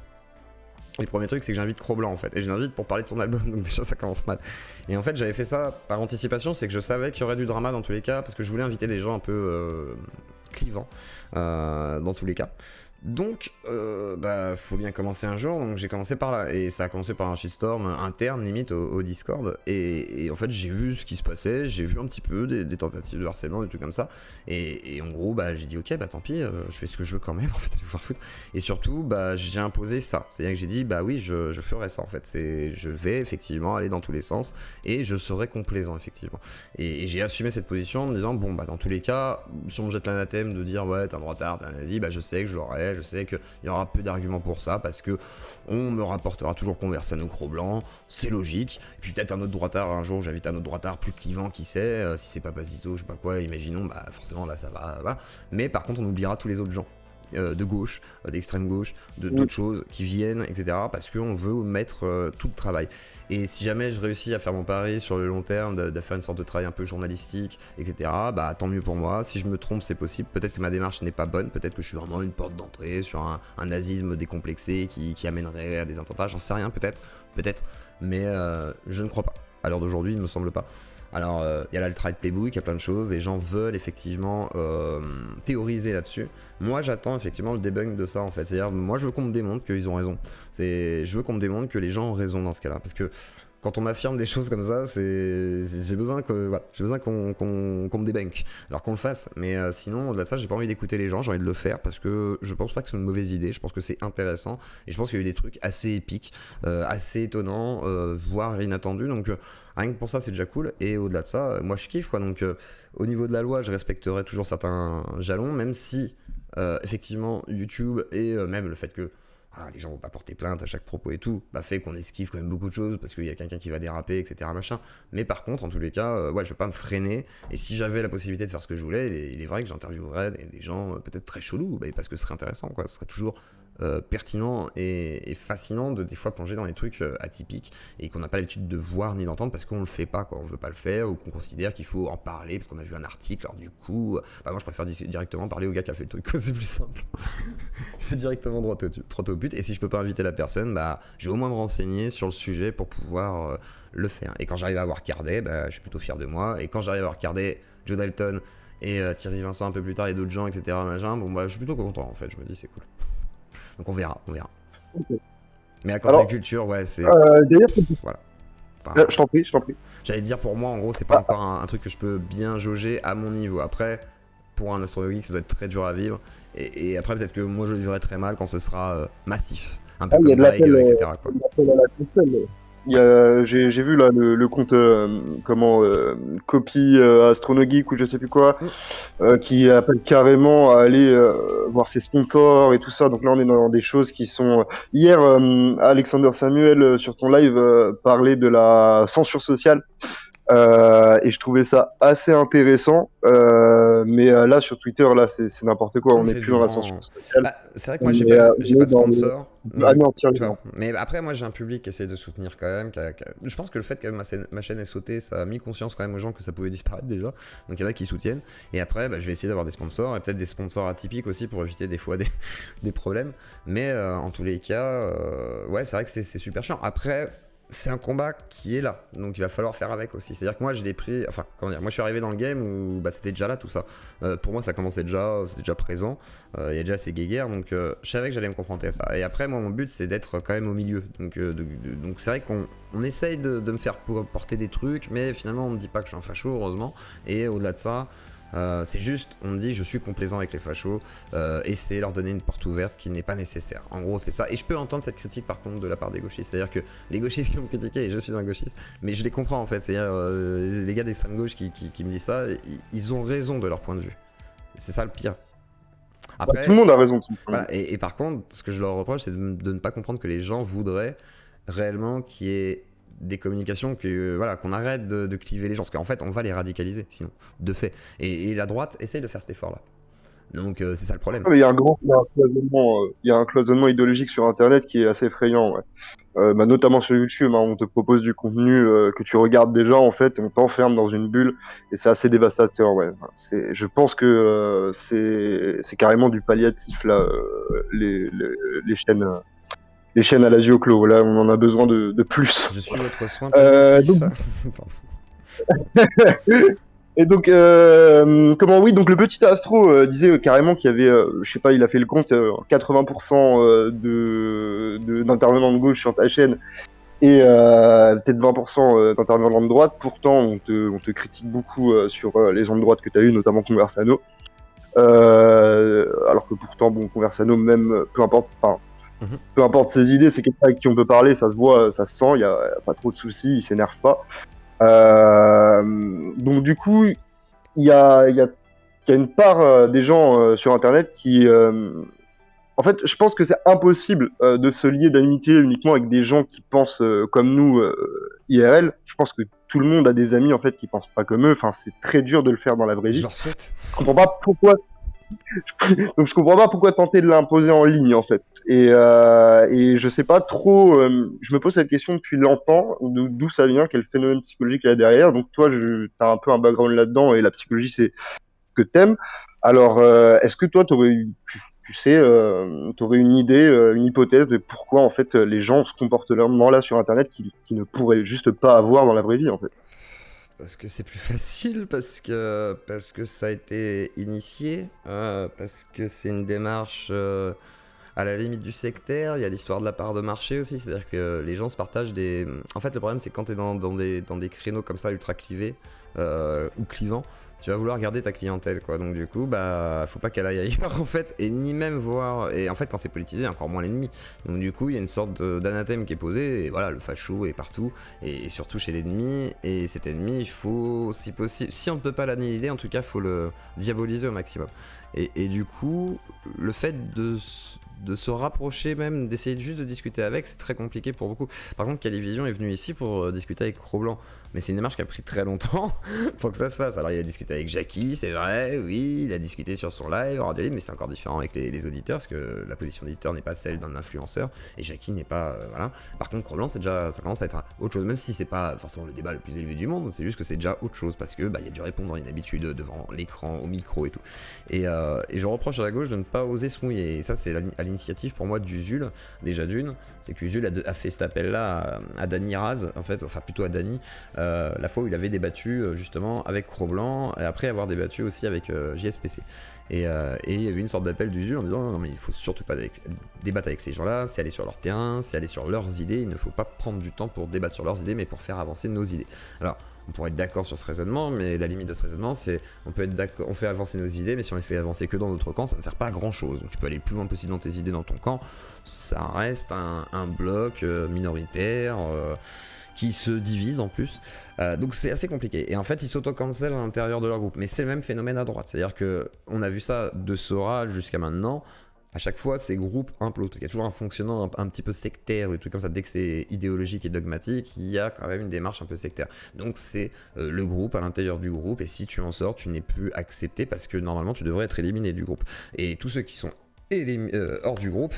Et le premier truc c'est que j'invite Cro-Blanc en fait, et je l'invite pour parler de son album, donc déjà ça commence mal. Et en fait j'avais fait ça par anticipation, c'est que je savais qu'il y aurait du drama dans tous les cas, parce que je voulais inviter des gens un peu clivant dans tous les cas. Donc, faut bien commencer un jour, donc j'ai commencé par là, et ça a commencé par un shitstorm interne limite au Discord, et en fait j'ai vu ce qui se passait, j'ai vu un petit peu des tentatives de harcèlement, des trucs comme ça, et en gros j'ai dit ok tant pis, je fais ce que je veux quand même, en fait, allez vous faire foutre, et surtout j'ai imposé ça, c'est-à-dire que j'ai dit oui je ferai ça en fait, je vais effectivement aller dans tous les sens, et je serai complaisant effectivement, et j'ai assumé cette position en me disant dans tous les cas, si on me jette l'anathème de dire ouais t'es un droitard, t'es un nazi, je sais que je l'aurai, je sais qu'il y aura peu d'arguments pour ça parce que on me rapportera toujours Conversano Cro-Blanc, c'est logique. Et puis peut-être un autre droitard, un jour j'invite un autre droitard plus clivant, qui sait, si c'est pas Pasito, je sais pas quoi, imaginons, forcément là ça va, voilà. Mais par contre on oubliera tous les autres gens. De gauche, d'extrême gauche, d'autres choses qui viennent, etc. Parce qu'on veut mettre tout le travail. Et si jamais je réussis à faire mon pari sur le long terme, de faire une sorte de travail un peu journalistique, etc., tant mieux pour moi. Si je me trompe, c'est possible. Peut-être que ma démarche n'est pas bonne. Peut-être que je suis vraiment une porte d'entrée sur un nazisme décomplexé qui amènerait à des attentats. J'en sais rien, peut-être. Mais je ne crois pas. À l'heure d'aujourd'hui, il ne me semble pas. Alors, il y a l'alt-right playbook, il y a plein de choses, les gens veulent effectivement théoriser là-dessus. Moi, j'attends effectivement le debunk de ça en fait. C'est-à-dire, moi, je veux qu'on me démontre qu'ils ont raison. Je veux qu'on me démontre que les gens ont raison dans ce cas-là. Parce que quand on m'affirme des choses comme ça, j'ai besoin qu'on me débunk. Alors qu'on le fasse. Mais sinon, au-delà de ça, j'ai pas envie d'écouter les gens, j'ai envie de le faire parce que je pense pas que c'est une mauvaise idée. Je pense que c'est intéressant. Et je pense qu'il y a eu des trucs assez épiques, assez étonnants, voire inattendus. Donc, rien que pour ça, c'est déjà cool. Et au-delà de ça, moi, je kiffe quoi. Donc, au niveau de la loi, je respecterai toujours certains jalons, même si, effectivement, YouTube et même le fait que les gens vont pas porter plainte à chaque propos et tout, fait qu'on esquive quand même beaucoup de choses parce qu'il y a quelqu'un qui va déraper, etc. machin. Mais par contre, en tous les cas, je vais pas me freiner. Et si j'avais la possibilité de faire ce que je voulais, il est vrai que j'interviewerais des gens peut-être très chelous, parce que ce serait intéressant, quoi. Ce serait toujours pertinent et fascinant de des fois plonger dans les trucs atypiques et qu'on n'a pas l'habitude de voir ni d'entendre parce qu'on le fait pas, quoi. On veut pas le faire ou qu'on considère qu'il faut en parler parce qu'on a vu un article. Alors du coup, moi je préfère directement parler au gars qui a fait le truc, quoi. C'est plus simple. Je vais directement droit au but, et si je peux pas inviter la personne, je vais au moins me renseigner sur le sujet pour pouvoir le faire. Et quand j'arrive à avoir Cardet, je suis plutôt fier de moi. Et quand j'arrive à avoir Cardet, Joe Dalton et Thierry Vincent un peu plus tard et d'autres gens, etc. je suis plutôt content en fait. Je me dis c'est cool. Donc on verra. Okay. Mais la cancel culture, c'est... D'ailleurs, voilà. Je t'en prie. J'allais dire, pour moi, en gros, c'est pas encore un truc que je peux bien jauger à mon niveau. Après, pour un astronomique, ça doit être très dur à vivre. Et après, peut-être que moi, je le vivrai très mal quand ce sera massif. Un peu comme Vague, etc. Quoi. J'ai vu là le compte copie Astronogeek ou je sais plus quoi, qui appelle carrément à aller voir ses sponsors et tout ça. Donc là on est dans des choses qui sont... Hier Alexander Samuel sur ton live parlait de la censure sociale. Et je trouvais ça assez intéressant, mais là sur Twitter, là c'est n'importe quoi, on n'est plus dans la censure sociale. C'est vrai que moi j'ai pas de sponsor, mais après moi j'ai un public qui essaie de soutenir quand même. Je pense que le fait que ma chaîne ait sauté, ça a mis conscience quand même aux gens que ça pouvait disparaître déjà, donc il y en a qui soutiennent. Et après je vais essayer d'avoir des sponsors, et peut-être des sponsors atypiques aussi pour éviter des fois des problèmes. Mais en tous les cas, c'est vrai que c'est super chiant. Après, c'est un combat qui est là, donc il va falloir faire avec aussi. C'est-à-dire que moi je l'ai pris, moi je suis arrivé dans le game où c'était déjà là tout ça. Pour moi ça commençait déjà, c'était déjà présent. Il y a déjà ces guéguerres, donc je savais que j'allais me confronter à ça. Et après moi mon but c'est d'être quand même au milieu. Donc c'est vrai qu'on essaye de me faire porter des trucs, mais finalement on me dit pas que je suis un facho, heureusement. Et au-delà de ça, c'est juste, on me dit je suis complaisant avec les fachos, et c'est leur donner une porte ouverte qui n'est pas nécessaire. En gros c'est ça, et je peux entendre cette critique par contre de la part des gauchistes, c'est-à-dire que les gauchistes qui vont me critiquer, et je suis un gauchiste, mais je les comprends en fait, c'est-à-dire les gars d'extrême gauche qui me disent ça, ils ont raison de leur point de vue. C'est ça le pire. Après, tout le monde a raison de son point de vue. Voilà, et par contre, ce que je leur reproche, c'est de ne pas comprendre que les gens voudraient réellement qu'il y ait des communications qu'on arrête de cliver les gens, parce qu'en fait on va les radicaliser sinon, de fait, et la droite essaye de faire cet effort là, donc c'est ça le problème. Il y a un cloisonnement idéologique sur internet qui est assez effrayant, notamment sur YouTube, on te propose du contenu que tu regardes déjà en fait, et on t'enferme dans une bulle, et c'est assez dévastateur. Je pense que c'est carrément du palliatif là, les chaînes à l'as yeux clos. Là, on en a besoin de plus. Je suis votre soin palliatif. Et donc, oui, donc le petit Astro disait carrément qu'il y avait, je sais pas, il a fait le compte, 80% d'intervenants de gauche sur ta chaîne et peut-être 20% d'intervenants de droite. Pourtant, on te critique beaucoup sur les gens de droite que tu as eu, notamment Conversano. Alors que pourtant, bon, Conversano, même, peu importe ses idées, c'est quelqu'un avec qui on peut parler, ça se voit, ça se sent, il y a pas trop de soucis, il s'énerve pas. Donc du coup, il y a une part des gens sur Internet qui... en fait, je pense que c'est impossible de se lier d'amitié uniquement avec des gens qui pensent comme nous IRL. Je pense que tout le monde a des amis en fait qui pensent pas comme eux. Enfin, c'est très dur de le faire dans la vraie Je vie. leur souhaite. Je comprends pas pourquoi. Donc je comprends pas pourquoi tenter de l'imposer en ligne en fait. Et je sais pas trop. Je me pose cette question depuis longtemps. D'où ça vient, quel phénomène psychologique il y a derrière. Donc toi, t'as un peu un background là-dedans et la psychologie c'est que t'aimes. Alors, est-ce que toi, tu sais, t'aurais une idée, une hypothèse de pourquoi en fait les gens se comportent là sur Internet qui ne pourraient juste pas avoir dans la vraie vie en fait. Parce que c'est plus facile, parce que ça a été initié, parce que c'est une démarche à la limite du sectaire. Il y a l'histoire de la part de marché aussi, c'est-à-dire que les gens se partagent des... En fait, le problème, c'est que quand t'es dans des créneaux comme ça, ultra clivés, ou clivants, tu vas vouloir garder ta clientèle, quoi. Donc du coup, bah, faut pas qu'elle aille ailleurs, en fait, et ni même voir... Et en fait, quand c'est politisé, encore moins l'ennemi. Donc du coup, il y a une sorte d'anathème qui est posé, et voilà, le facho est partout, et surtout chez l'ennemi, et cet ennemi, il faut, si possible, si on ne peut pas l'annihiler, en tout cas, faut le diaboliser au maximum. Et du coup, le fait de se rapprocher même, d'essayer juste de discuter avec, c'est très compliqué pour beaucoup. Par exemple, Calivision est venu ici pour discuter avec Cro-Blanc, mais c'est une démarche qui a pris très longtemps pour que ça se fasse. Alors il a discuté avec Jackie, c'est vrai, oui, il a discuté sur son live, Radio Libre, mais c'est encore différent avec les auditeurs, parce que la position d'éditeur n'est pas celle d'un influenceur, et Jackie n'est pas... voilà. Par contre, Cro-Blanc, ça commence à être autre chose, même si c'est pas forcément le débat le plus élevé du monde, c'est juste que c'est déjà autre chose, parce que bah, y a du répondre, une habitude devant l'écran, au micro et tout. Et je reproche à la gauche de ne pas oser se mouiller, et ça c'est à l'initiative pour moi d'Usul, déjà d'une, c'est qu'Usul a fait cet appel-là à Dany Raz, en fait, enfin plutôt à Dany, la fois où il avait débattu justement avec Cro-Blanc, et après avoir débattu aussi avec JSPC. Et il y avait une sorte d'appel d'Usul en disant non mais il faut surtout pas débattre avec ces gens-là, c'est aller sur leur terrain, c'est aller sur leurs idées, il ne faut pas prendre du temps pour débattre sur leurs idées, mais pour faire avancer nos idées. Alors, on pourrait être d'accord sur ce raisonnement, mais la limite de ce raisonnement, c'est on peut être d'accord, on fait avancer nos idées, mais si on les fait avancer que dans notre camp, ça ne sert pas à grand chose. Donc tu peux aller le plus loin possible dans tes idées dans ton camp, ça reste un bloc minoritaire qui se divise en plus. Donc c'est assez compliqué. Et en fait, ils s'auto-cancellent à l'intérieur de leur groupe. Mais c'est le même phénomène à droite. C'est-à-dire qu'on a vu ça de Sora jusqu'à maintenant. À chaque fois, ces groupes implosent, parce qu'il y a toujours un fonctionnement un petit peu sectaire, ou des trucs comme ça. Dès que c'est idéologique et dogmatique, il y a quand même une démarche un peu sectaire. Donc c'est le groupe à l'intérieur du groupe, et si tu en sors, tu n'es plus accepté, parce que normalement, tu devrais être éliminé du groupe. Et tous ceux qui sont hors du groupe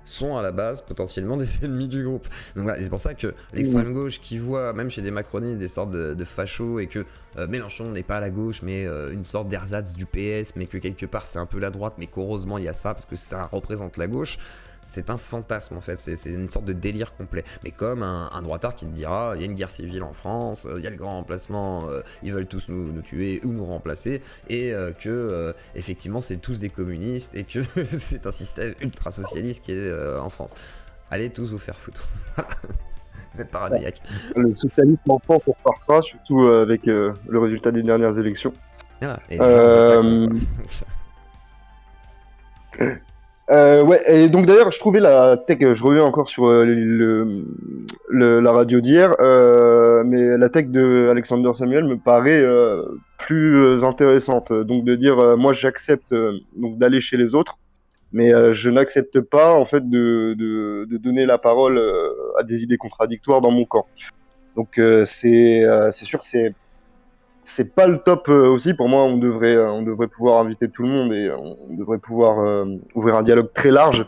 sont à la base potentiellement des ennemis du groupe. Donc voilà, et c'est pour ça que l'extrême gauche qui voit, même chez des macronistes, des sortes de fachos, et que Mélenchon n'est pas à la gauche, mais une sorte d'ersatz du PS, mais que quelque part c'est un peu la droite, mais qu'heureusement il y a ça, parce que ça représente la gauche. C'est un fantasme en fait, c'est une sorte de délire complet. Mais comme un droitard qui te dira, il y a une guerre civile en France, il y a le grand remplacement, ils veulent tous nous tuer ou nous remplacer, et que effectivement c'est tous des communistes, et que c'est un système ultra socialiste qui est en France. Allez tous vous faire foutre. Vous êtes paranoïaque. Le socialisme en France on repassera, surtout avec le résultat des dernières élections. Voilà. Et les gens ne veulent pas Ouais, et donc d'ailleurs, je trouvais la tech, je reviens encore sur la radio d'hier, mais la tech de Alexander Samuel me paraît plus intéressante. Donc de dire, moi j'accepte donc d'aller chez les autres, mais je n'accepte pas en fait de donner la parole à des idées contradictoires dans mon camp. Donc c'est sûr que c'est pas le top aussi. Pour moi, on devrait pouvoir inviter tout le monde et on devrait pouvoir ouvrir un dialogue très large.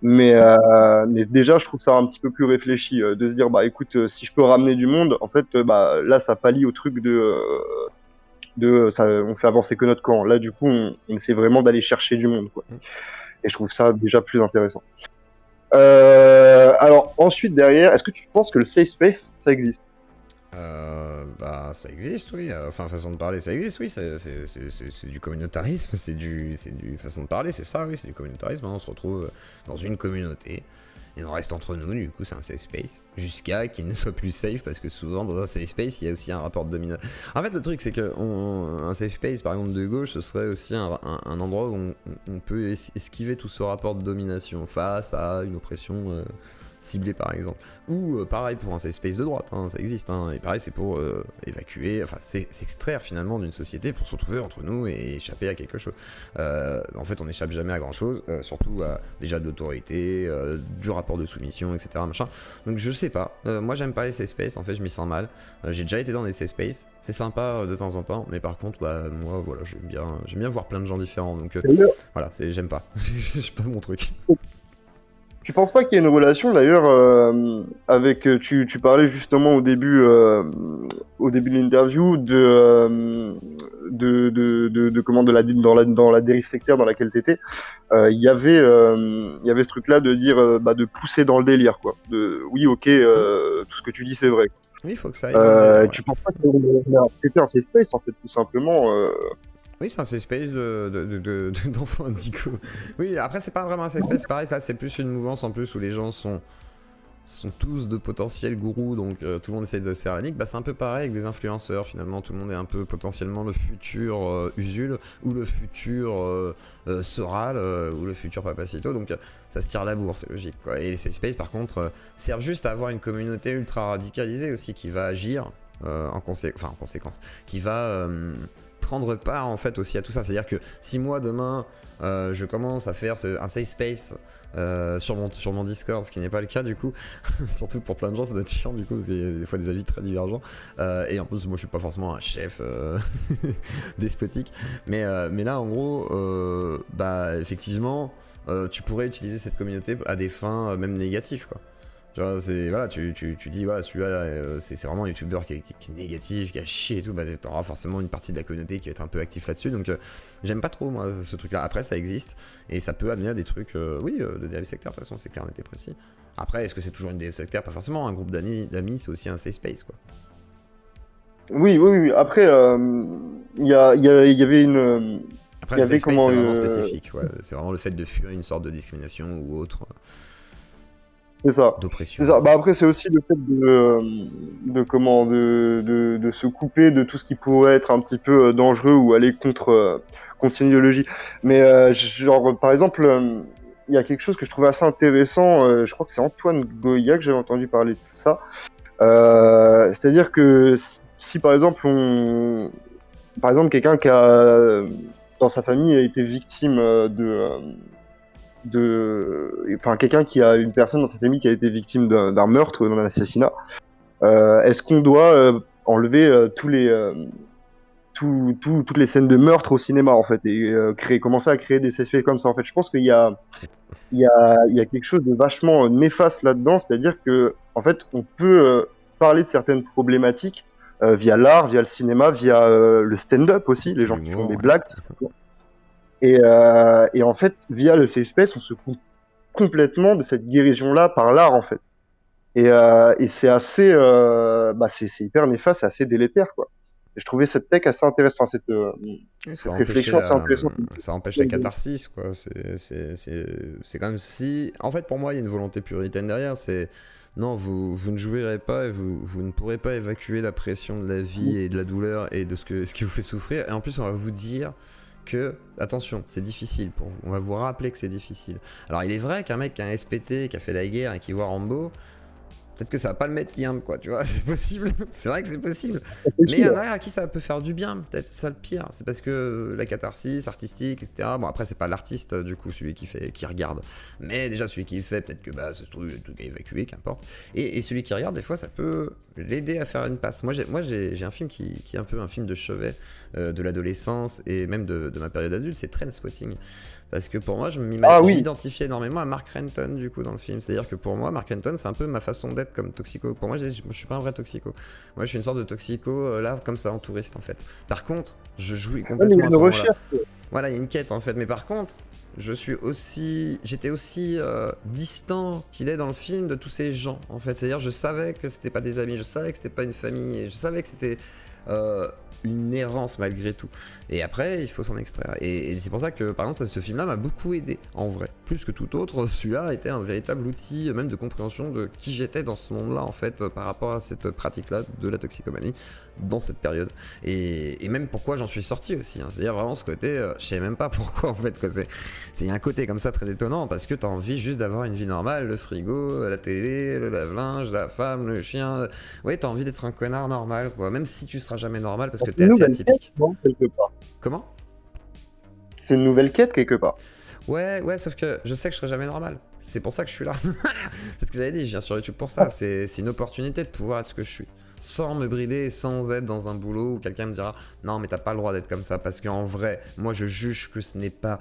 Mais déjà, je trouve ça un petit peu plus réfléchi de se dire, bah écoute, si je peux ramener du monde, en fait, bah là, ça pallie au truc de ça, on fait avancer que notre camp. Là, du coup, on essaie vraiment d'aller chercher du monde, quoi. Et je trouve ça déjà plus intéressant. Alors ensuite derrière, est-ce que tu penses que le safe space ça existe? bah ça existe, oui. Enfin, façon de parler, ça existe, oui. C'est du communautarisme, c'est du façon de parler, c'est ça, oui, c'est du communautarisme. Hein. On se retrouve dans une communauté et on reste entre nous, du coup, c'est un safe space. Jusqu'à qu'il ne soit plus safe, parce que souvent, dans un safe space, il y a aussi un rapport de domination. En fait, le truc, c'est que un safe space, par exemple, de gauche, ce serait aussi un endroit où on peut esquiver tout ce rapport de domination face à une oppression. Ciblé par exemple, ou pareil pour un safe space de droite, hein, ça existe, hein, et pareil c'est pour évacuer, enfin s'extraire finalement d'une société pour se retrouver entre nous et échapper à quelque chose. En fait on n'échappe jamais à grand chose, surtout à déjà de l'autorité, du rapport de soumission, etc. Machin. Donc je sais pas, moi j'aime pas les safe space, en fait je m'y sens mal, j'ai déjà été dans des safe space, c'est sympa de temps en temps, mais par contre bah moi voilà j'aime bien voir plein de gens différents, donc voilà, j'aime pas, c'est pas mon truc. Tu penses pas qu'il y a une relation d'ailleurs avec tu parlais justement au début de l'interview de comment dans la dérive sectaire dans laquelle t'étais, il y avait ce truc là de dire de pousser dans le délire quoi, de oui ok tout ce que tu dis c'est vrai. Oui, il faut que ça aille dans le délire, ouais. Tu penses pas que c'était un safe space en fait tout simplement Oui, c'est un safe space d'enfants indigos. Oui, après, c'est pas vraiment un safe space, c'est pareil, là, c'est plus une mouvance en plus où les gens sont tous de potentiels gourous, donc tout le monde essaye de se faire la nique. Bah, c'est un peu pareil avec des influenceurs, finalement, tout le monde est un peu potentiellement le futur Usul, ou le futur Soral, ou le futur Papacito, donc ça se tire à la bourre, c'est logique, quoi. Et les safe space, par contre, servent juste à avoir une communauté ultra radicalisée aussi, qui va agir en conséquence, qui va prendre part en fait aussi à tout ça. C'est-à-dire que si moi demain je commence à faire un safe space sur mon Discord, ce qui n'est pas le cas du coup, surtout pour plein de gens ça doit être chiant du coup parce qu'il y a des fois des avis très divergents et en plus moi je suis pas forcément un chef despotique, mais là en gros effectivement tu pourrais utiliser cette communauté à des fins même négatives quoi. Tu vois, voilà, tu dis voilà celui-là c'est vraiment un youtubeur qui est négatif, qui a chié et tout, bah t'auras forcément une partie de la communauté qui va être un peu actif là-dessus, donc j'aime pas trop moi ce truc-là. Après ça existe et ça peut amener à des trucs de dérive sectaire, de toute façon c'est clair, on était précis. Après est-ce que c'est toujours une dérive sectaire? Pas forcément, un groupe d'amis c'est aussi un safe space quoi. Oui. Après, il y avait une. Après il y le avait safe space c'est vraiment comment, spécifique, ouais. C'est vraiment le fait de fuir une sorte de discrimination ou autre C'est ça. d'oppression. C'est ça. Bah après, c'est aussi le fait de se couper de tout ce qui pourrait être un petit peu dangereux ou aller contre son idéologie. Mais genre, par exemple, il y a quelque chose que je trouvais assez intéressant. Je crois que c'est Antoine Goya que j'avais entendu parler de ça. C'est-à-dire que si par exemple quelqu'un qui a dans sa famille a été victime quelqu'un qui a une personne dans sa famille qui a été victime d'un meurtre ou d'un assassinat, est-ce qu'on doit enlever toutes les scènes de meurtre au cinéma en fait et commencer à créer des CSP comme ça en fait? Je pense qu'il y a quelque chose de vachement néfaste là-dedans, c'est-à-dire que en fait on peut parler de certaines problématiques via l'art, via le cinéma, via le stand-up aussi, les gens qui font des blagues, tout ça. Et en fait, via le safe space, on se coupe complètement de cette guérison-là par l'art, en fait. Et c'est assez, c'est hyper néfaste, c'est assez délétère, quoi. Et je trouvais cette tech assez intéressante, cette réflexion assez intéressante. Ça empêche la catharsis, quoi. C'est comme si, en fait, pour moi, il y a une volonté puritaine derrière. C'est non, vous ne jouirez pas et vous ne pourrez pas évacuer la pression de la vie et de la douleur et de ce qui vous fait souffrir. Et en plus, on va vous dire que, attention, c'est difficile pour vous. On va vous rappeler que c'est difficile. Alors, il est vrai qu'un mec qui a un SPT, qui a fait la guerre et qui voit Rambo, peut-être que ça va pas le mettre bien, quoi, tu vois, c'est possible. C'est vrai que c'est possible. Mais il y en a à qui ça peut faire du bien, peut-être, c'est ça le pire. C'est parce que la catharsis artistique, etc. Bon, après, c'est pas l'artiste, du coup, celui qui regarde. Mais déjà, celui qui fait, peut-être que, ça se trouve, tout est évacué, qu'importe. Et celui qui regarde, des fois, ça peut l'aider à faire une passe. Moi, j'ai un film qui est un peu un film de chevet de l'adolescence et même de ma période adulte, c'est Trainspotting. Parce que pour moi, je Ah oui. m'identifie énormément à Mark Renton du coup dans le film. C'est-à-dire que pour moi, Mark Renton, c'est un peu ma façon d'être comme toxico. Pour moi, je suis pas un vrai toxico. Moi, je suis une sorte de toxico là, comme ça, en touriste en fait. Par contre, je jouis Ouais, mais il y complètement a à une ce moment-là. recherche. Voilà, il y a une quête en fait. Mais par contre, j'étais aussi distant qu'il est dans le film de tous ces gens en fait. C'est-à-dire, je savais que c'était pas des amis, je savais que c'était pas une famille, et je savais que c'était une errance malgré tout. Et après, il faut s'en extraire. Et c'est pour ça que, par exemple, ce film-là m'a beaucoup aidé, en vrai. Plus que tout autre, celui-là était un véritable outil, même de compréhension de qui j'étais dans ce monde-là, en fait, par rapport à cette pratique-là de la toxicomanie, dans cette période. Et même pourquoi j'en suis sorti aussi. Hein. C'est-à-dire vraiment ce côté, je sais même pas pourquoi, en fait, quoi. Il y a un côté comme ça très étonnant, parce que t'as envie juste d'avoir une vie normale, le frigo, la télé, le lave-linge, la femme, le chien. Ouais, t'as envie d'être un connard normal, quoi. Même si tu seras jamais normal, parce que C'est t'es une assez nouvelle atypique. quête, non, quelque part. Comment? C'est une nouvelle quête quelque part. Ouais, sauf que je sais que je serai jamais normal. C'est pour ça que je suis là. C'est ce que j'avais dit, je viens sur YouTube pour ça. C'est une opportunité de pouvoir être ce que je suis. Sans me brider, sans être dans un boulot où quelqu'un me dira non, mais t'as pas le droit d'être comme ça. Parce qu'en vrai, moi je juge que ce n'est pas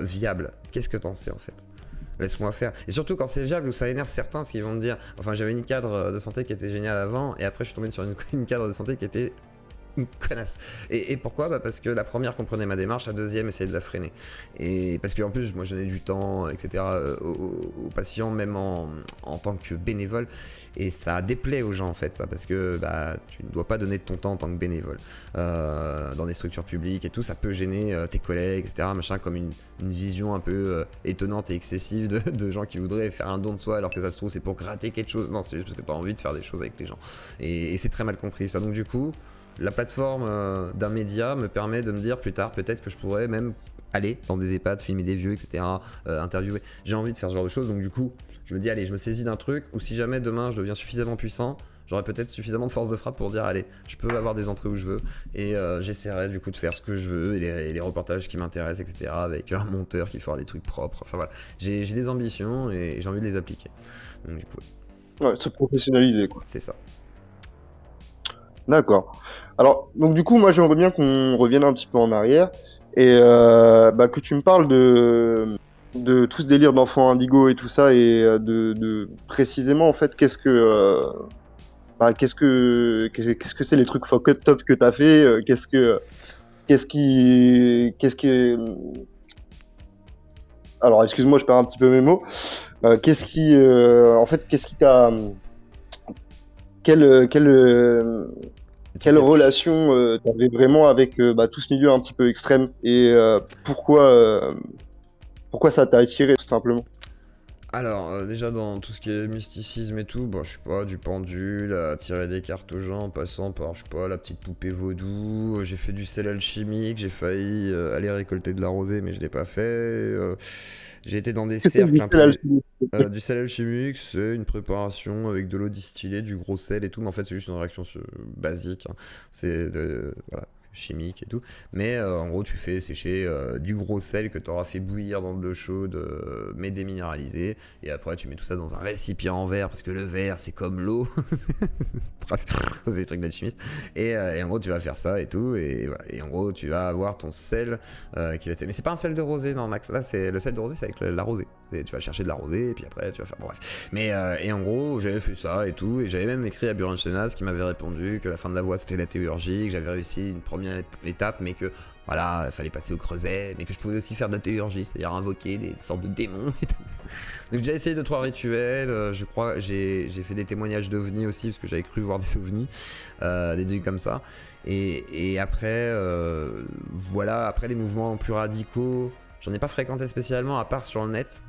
viable. Qu'est-ce que t'en sais en fait? Laisse-moi faire. Et surtout quand c'est viable ou ça énerve certains parce qu'ils vont me dire enfin, j'avais une cadre de santé qui était géniale avant et après je suis tombé sur une cadre de santé qui était une connasse. Et pourquoi? Bah parce que la première comprenait ma démarche, la deuxième essayait de la freiner. Et parce qu'en plus, moi je donnais du temps, etc. Aux patients, même en tant que bénévole. Et ça déplaît aux gens en fait, ça, parce que bah, tu ne dois pas donner de ton temps en tant que bénévole. Dans des structures publiques et tout, ça peut gêner tes collègues, etc. Machin, comme une vision un peu étonnante et excessive de gens qui voudraient faire un don de soi alors que ça se trouve c'est pour gratter quelque chose. Non, c'est juste parce que tu as envie de faire des choses avec les gens. Et c'est très mal compris ça. Donc du coup, la plateforme d'un média me permet de me dire plus tard peut-être que je pourrais même aller dans des EHPAD, filmer des vieux, etc., interviewer. J'ai envie de faire ce genre de choses, donc du coup, je me dis allez, je me saisis d'un truc, ou si jamais demain je deviens suffisamment puissant, j'aurai peut-être suffisamment de force de frappe pour dire allez, je peux avoir des entrées où je veux, et j'essaierai du coup de faire ce que je veux, et les reportages qui m'intéressent, etc., avec un monteur qui fera des trucs propres, enfin voilà. J'ai des ambitions et j'ai envie de les appliquer. Donc du coup, Ouais, se professionnaliser, quoi. c'est ça. D'accord. Alors, donc du coup, moi, j'aimerais bien qu'on revienne un petit peu en arrière et bah, que tu me parles de tout ce délire d'enfants indigo et tout ça et de précisément, en fait, qu'est-ce que c'est les trucs fuck top que t'as fait, qu'est-ce qui, alors, excuse-moi, je perds un petit peu mes mots. En fait, qu'est-ce qui t'a, quel, quel, quelle relation t'avais vraiment avec bah, tout ce milieu un petit peu extrême et pourquoi ça t'a attiré tout simplement? Alors, déjà dans tout ce qui est mysticisme et tout, bon, je sais pas, du pendule à tirer des cartes aux gens, en passant par, je sais pas, la petite poupée vaudou, j'ai fait du sel alchimique, j'ai failli aller récolter de la rosée, mais je l'ai pas fait. J'ai été dans des Qu'est-ce que c'est cercles du un sel peu. alchimique? Du sel alchimique, c'est une préparation avec de l'eau distillée, du gros sel et tout, mais en fait c'est juste une réaction basique, hein. C'est voilà, chimique et tout. Mais en gros tu fais sécher du gros sel que tu auras fait bouillir dans de l'eau chaude, mais déminéralisé, et après tu mets tout ça dans un récipient en verre, parce que le verre c'est comme l'eau. Bref, c'est des trucs d'alchimiste. Et en gros tu vas faire ça et tout, et voilà. Et en gros tu vas avoir ton sel qui va être... Mais c'est pas un sel de rosée, non Max, là c'est le sel de rosée, c'est avec la rosée. Tu vas chercher de la rosée et puis après tu vas faire bon, bref. Mais et en gros j'avais fait ça et tout, et j'avais même écrit à Burenchenas qui m'avait répondu que la fin de la voie c'était la théurgie, que j'avais réussi une première étape, mais que voilà, il fallait passer au creuset, mais que je pouvais aussi faire de la théurgie, c'est-à-dire invoquer des sortes de démons et tout. Donc j'ai essayé 2-3 rituels, je crois, j'ai fait des témoignages d'ovnis aussi, parce que j'avais cru voir des ovnis, des trucs comme ça. Et après, voilà, après les mouvements plus radicaux, j'en ai pas fréquenté spécialement, à part sur le net,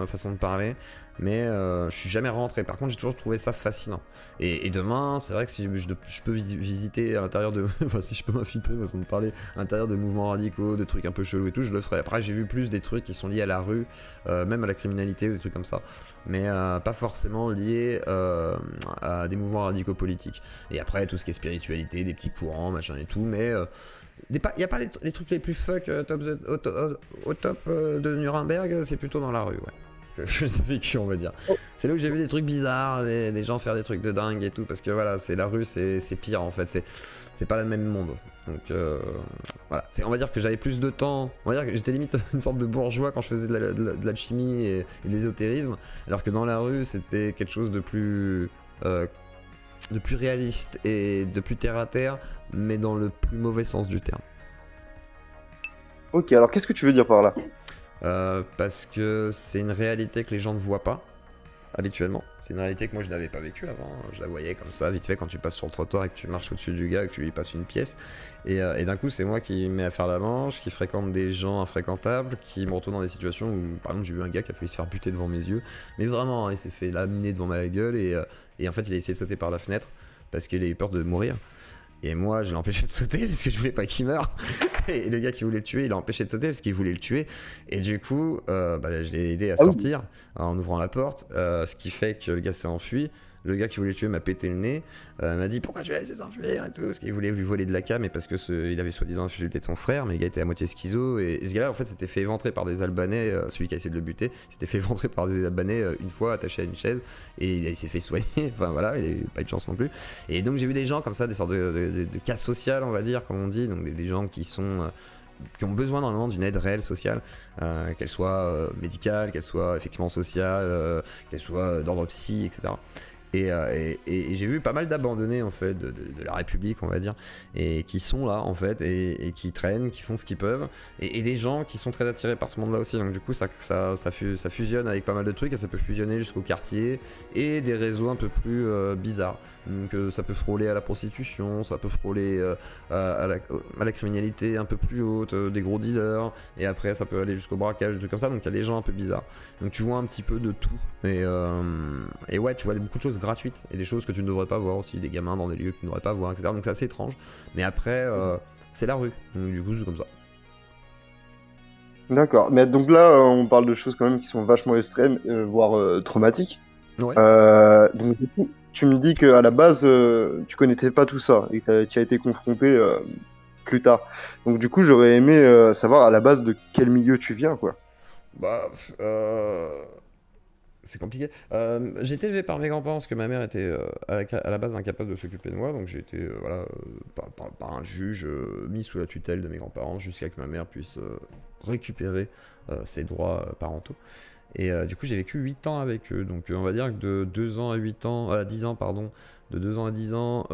façon de parler, mais je suis jamais rentré. Par contre, j'ai toujours trouvé ça fascinant. Et demain, c'est vrai que si je peux visiter à l'intérieur de... enfin, si je peux m'infiltrer, façon de parler, à l'intérieur de mouvements radicaux, de trucs un peu chelous et tout, je le ferai. Après, j'ai vu plus des trucs qui sont liés à la rue, même à la criminalité ou des trucs comme ça, mais pas forcément liés à des mouvements radicaux politiques. Et après, tout ce qui est spiritualité, des petits courants, machin et tout, mais... il n'y a pas les trucs les plus fuck au top de Nuremberg, c'est plutôt dans la rue, ouais. Je l'ai vécu, on va dire. C'est là où j'ai vu des trucs bizarres, des gens faire des trucs de dingue et tout, parce que voilà, c'est la rue, c'est pire en fait, c'est pas le même monde. Donc Voilà, on va dire que j'avais plus de temps, on va dire que j'étais limite une sorte de bourgeois quand je faisais de l'alchimie et de l'ésotérisme, alors que dans la rue c'était quelque chose de plus réaliste et de plus terre à terre, mais dans le plus mauvais sens du terme. Ok, alors qu'est-ce que tu veux dire par là? Parce que c'est une réalité que les gens ne voient pas habituellement. C'est une réalité que moi je n'avais pas vécue avant. Je la voyais comme ça, vite fait, quand tu passes sur le trottoir et que tu marches au-dessus du gars et que tu lui passes une pièce. Et d'un coup, c'est moi qui me mets à faire la manche, qui fréquente des gens infréquentables, qui me retrouve dans des situations où, par exemple, j'ai vu un gars qui a failli se faire buter devant mes yeux. Mais vraiment, il s'est fait laminer devant ma gueule et en fait, il a essayé de sauter par la fenêtre parce qu'il a eu peur de mourir. Et moi, je l'ai empêché de sauter parce que je voulais pas qu'il meure. Et le gars qui voulait le tuer, il l'a empêché de sauter parce qu'il voulait le tuer. Et du coup, je l'ai aidé à sortir en ouvrant la porte. Ce qui fait que le gars s'est enfui. Le gars qui voulait le tuer m'a pété le nez, m'a dit pourquoi tu l'as laissé s'enfuir et tout, parce qu'il voulait lui voler de la cam et parce que il avait soi-disant insulté de son frère, mais le gars était à moitié schizo et ce gars-là en fait s'était fait éventrer par des Albanais, celui qui a essayé de le buter, s'était fait éventrer par des Albanais une fois attaché à une chaise et il s'est fait soigner, enfin voilà, il a eu pas eu de chance non plus. Et donc j'ai vu des gens comme ça, des sortes de casse sociale on va dire, comme on dit, donc des gens qui ont besoin dans le moment d'une aide réelle sociale, qu'elle soit médicale, qu'elle soit effectivement sociale, qu'elle soit d'ordre psy, etc. Et j'ai vu pas mal d'abandonnés en fait de la République on va dire et qui sont là en fait et qui traînent, qui font ce qu'ils peuvent et des gens qui sont très attirés par ce monde là aussi, donc du coup ça fusionne avec pas mal de trucs et ça peut fusionner jusqu'au quartier et des réseaux un peu plus bizarres, donc ça peut frôler à la prostitution, ça peut frôler à la criminalité un peu plus haute, des gros dealers et après ça peut aller jusqu'au braquage, des trucs comme ça, donc il y a des gens un peu bizarres, donc tu vois un petit peu de tout et ouais tu vois beaucoup de choses gratuites et des choses que tu ne devrais pas voir aussi, des gamins dans des lieux que tu ne devrais pas voir, etc. Donc c'est assez étrange, mais après c'est la rue, donc du coup c'est comme ça. D'accord, mais donc là, on parle de choses quand même qui sont vachement extrêmes, voire traumatiques. Ouais. Donc du coup, tu me dis qu'à la base, tu connaissais pas tout ça et que tu as été confronté plus tard. Donc du coup, j'aurais aimé savoir à la base de quel milieu tu viens, quoi. Bah, c'est compliqué. J'ai été élevé par mes grands-parents parce que ma mère était à la base incapable de s'occuper de moi, donc j'ai été par un juge mis sous la tutelle de mes grands-parents jusqu'à que ma mère puisse récupérer ses droits parentaux. Et du coup, j'ai vécu 8 ans avec eux. Donc, on va dire que de 2 ans à 8 ans, à 10 ans, pardon, de 2 ans à 10 ans,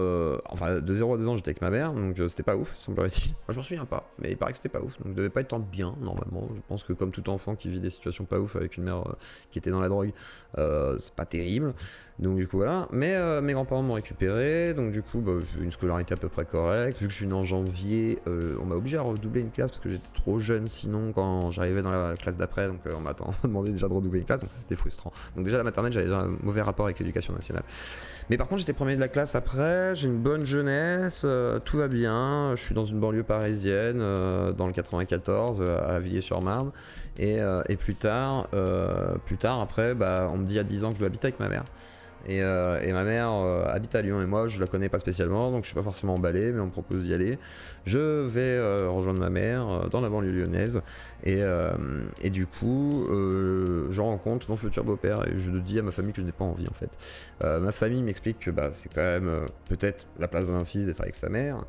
enfin, de 0 à 2 ans, j'étais avec ma mère. Donc, c'était pas ouf, semblerait-il. Moi, je m'en souviens pas, mais il paraît que c'était pas ouf. Donc, je devais pas être bien, normalement. Je pense que, comme tout enfant qui vit des situations pas ouf avec une mère qui était dans la drogue, c'est pas terrible. Donc, du coup, voilà. Mais mes grands-parents m'ont récupéré. Donc, du coup, j'ai eu une scolarité à peu près correcte. Vu que je suis né en janvier, on m'a obligé à redoubler une classe parce que j'étais trop jeune sinon quand j'arrivais dans la classe d'après. Donc, on m'a demandé déjà de redoubler une classe, donc ça c'était frustrant. Donc déjà à la maternelle j'avais déjà un mauvais rapport avec l'éducation nationale. Mais par contre j'étais premier de la classe après, j'ai une bonne jeunesse, tout va bien, je suis dans une banlieue parisienne, dans le 94, à Villiers-sur-Marne, et plus tard après, on me dit à 10 ans que je dois habiter avec ma mère. Et ma mère habite à Lyon et moi je la connais pas spécialement, donc je suis pas forcément emballé, mais on me propose d'y aller. Je vais rejoindre ma mère dans la banlieue lyonnaise et du coup je rencontre mon futur beau-père et je le dis à ma famille que je n'ai pas envie en fait. Ma famille m'explique que c'est quand même peut-être la place d'un fils d'être avec sa mère.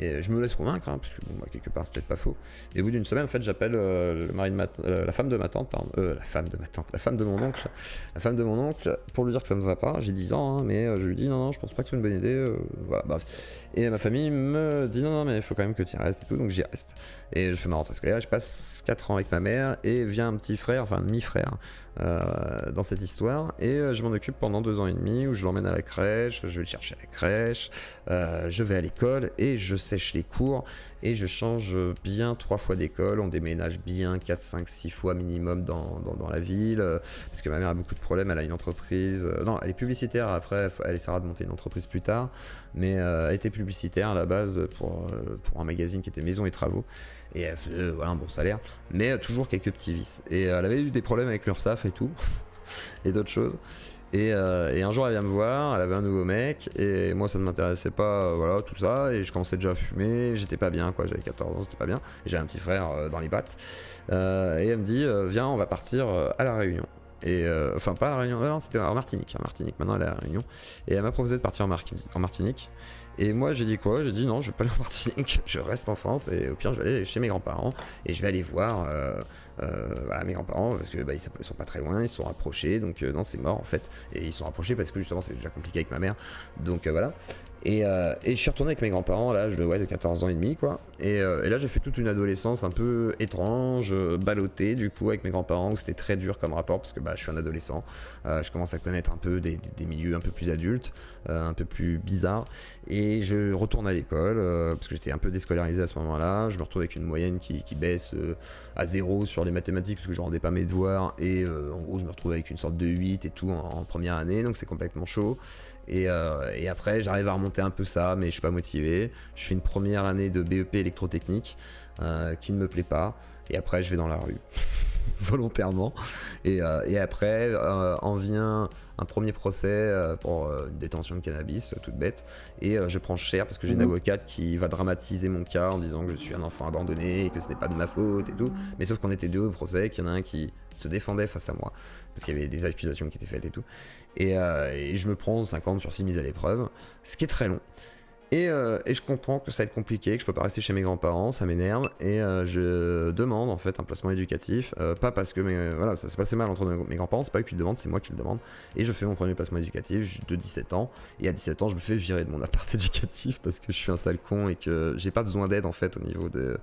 Et je me laisse convaincre, parce que quelque part c'est peut-être pas faux. Et au bout d'une semaine, en fait, j'appelle la femme de ma tante, pardon, la femme de mon oncle, pour lui dire que ça ne va pas. J'ai 10 ans, mais je lui dis non, je pense pas que c'est une bonne idée. Voilà, bref. Et ma famille me dit non, mais il faut quand même que tu y restes et tout, donc j'y reste. Et je fais ma rentrée scolaire, je passe 4 ans avec ma mère et vient un petit frère, enfin un demi-frère, dans cette histoire. Et je m'en occupe pendant 2 ans et demi où je l'emmène à la crèche, je vais le chercher à la crèche, je vais à l'école et je sèche les cours et je change bien 3 fois d'école, on déménage bien 4, 5, 6 fois minimum dans la ville, parce que ma mère a beaucoup de problèmes, elle a une entreprise, non elle est publicitaire, après elle essaiera de monter une entreprise plus tard, mais elle était publicitaire à la base pour un magazine qui était Maison et Travaux, et elle faisait un bon salaire, mais toujours quelques petits vices, et elle avait eu des problèmes avec l'URSSAF et tout, et d'autres choses. Et un jour elle vient me voir, elle avait un nouveau mec et moi ça ne m'intéressait pas, voilà tout ça, et je commençais déjà à fumer, j'étais pas bien quoi, j'avais 14 ans, j'étais pas bien, et j'avais un petit frère dans les pattes, et elle me dit viens on va partir à La Réunion. et enfin pas à la Réunion, non, c'était en Martinique, maintenant elle est à la Réunion, et elle m'a proposé de partir en Martinique. Et moi j'ai dit quoi? J'ai dit non, je vais pas aller en Martinique, je reste en France et au pire je vais aller chez mes grands-parents et je vais aller voir voilà, mes grands-parents parce que bah, ils sont pas très loin, ils se sont rapprochés, donc non c'est mort en fait. Et ils se sont rapprochés parce que justement c'est déjà compliqué avec ma mère, donc voilà. Et je suis retourné avec mes grands-parents à l'âge de 14 ans et demi quoi. Et là j'ai fait toute une adolescence un peu étrange, ballottée du coup avec mes grands-parents où c'était très dur comme rapport parce que bah, je suis un adolescent, je commence à connaître un peu des milieux un peu plus adultes, un peu plus bizarres. Et je retourne à l'école parce que j'étais un peu déscolarisé à ce moment-là. Je me retrouve avec une moyenne qui baisse à 0 sur les mathématiques parce que je rendais pas mes devoirs. Et en gros je me retrouve avec une sorte de 8 et tout en première année, donc c'est complètement chaud. Et après j'arrive à remonter un peu ça, mais je suis pas motivé. Je fais une première année de BEP électrotechnique qui ne me plaît pas. Et après je vais dans la rue volontairement. Et après en vient un premier procès pour une détention de cannabis toute bête. Et je prends cher parce que j'ai une avocate qui va dramatiser mon cas en disant que je suis un enfant abandonné et que ce n'est pas de ma faute et tout. Mais sauf qu'on était deux au procès, qu'il y en a un qui se défendait face à moi parce qu'il y avait des accusations qui étaient faites et tout. Et je me prends 50 sur 6 mises à l'épreuve, ce qui est très long. Et je comprends que ça va être compliqué, que je peux pas rester chez mes grands-parents, ça m'énerve. Et je demande en fait un placement éducatif, pas parce que voilà, ça s'est passé mal entre mes grands-parents, c'est pas eux qui le demandent, c'est moi qui le demande. Et je fais mon premier placement éducatif de 17 ans. Et à 17 ans, je me fais virer de mon appart éducatif parce que je suis un sale con et que j'ai pas besoin d'aide en fait au niveau de...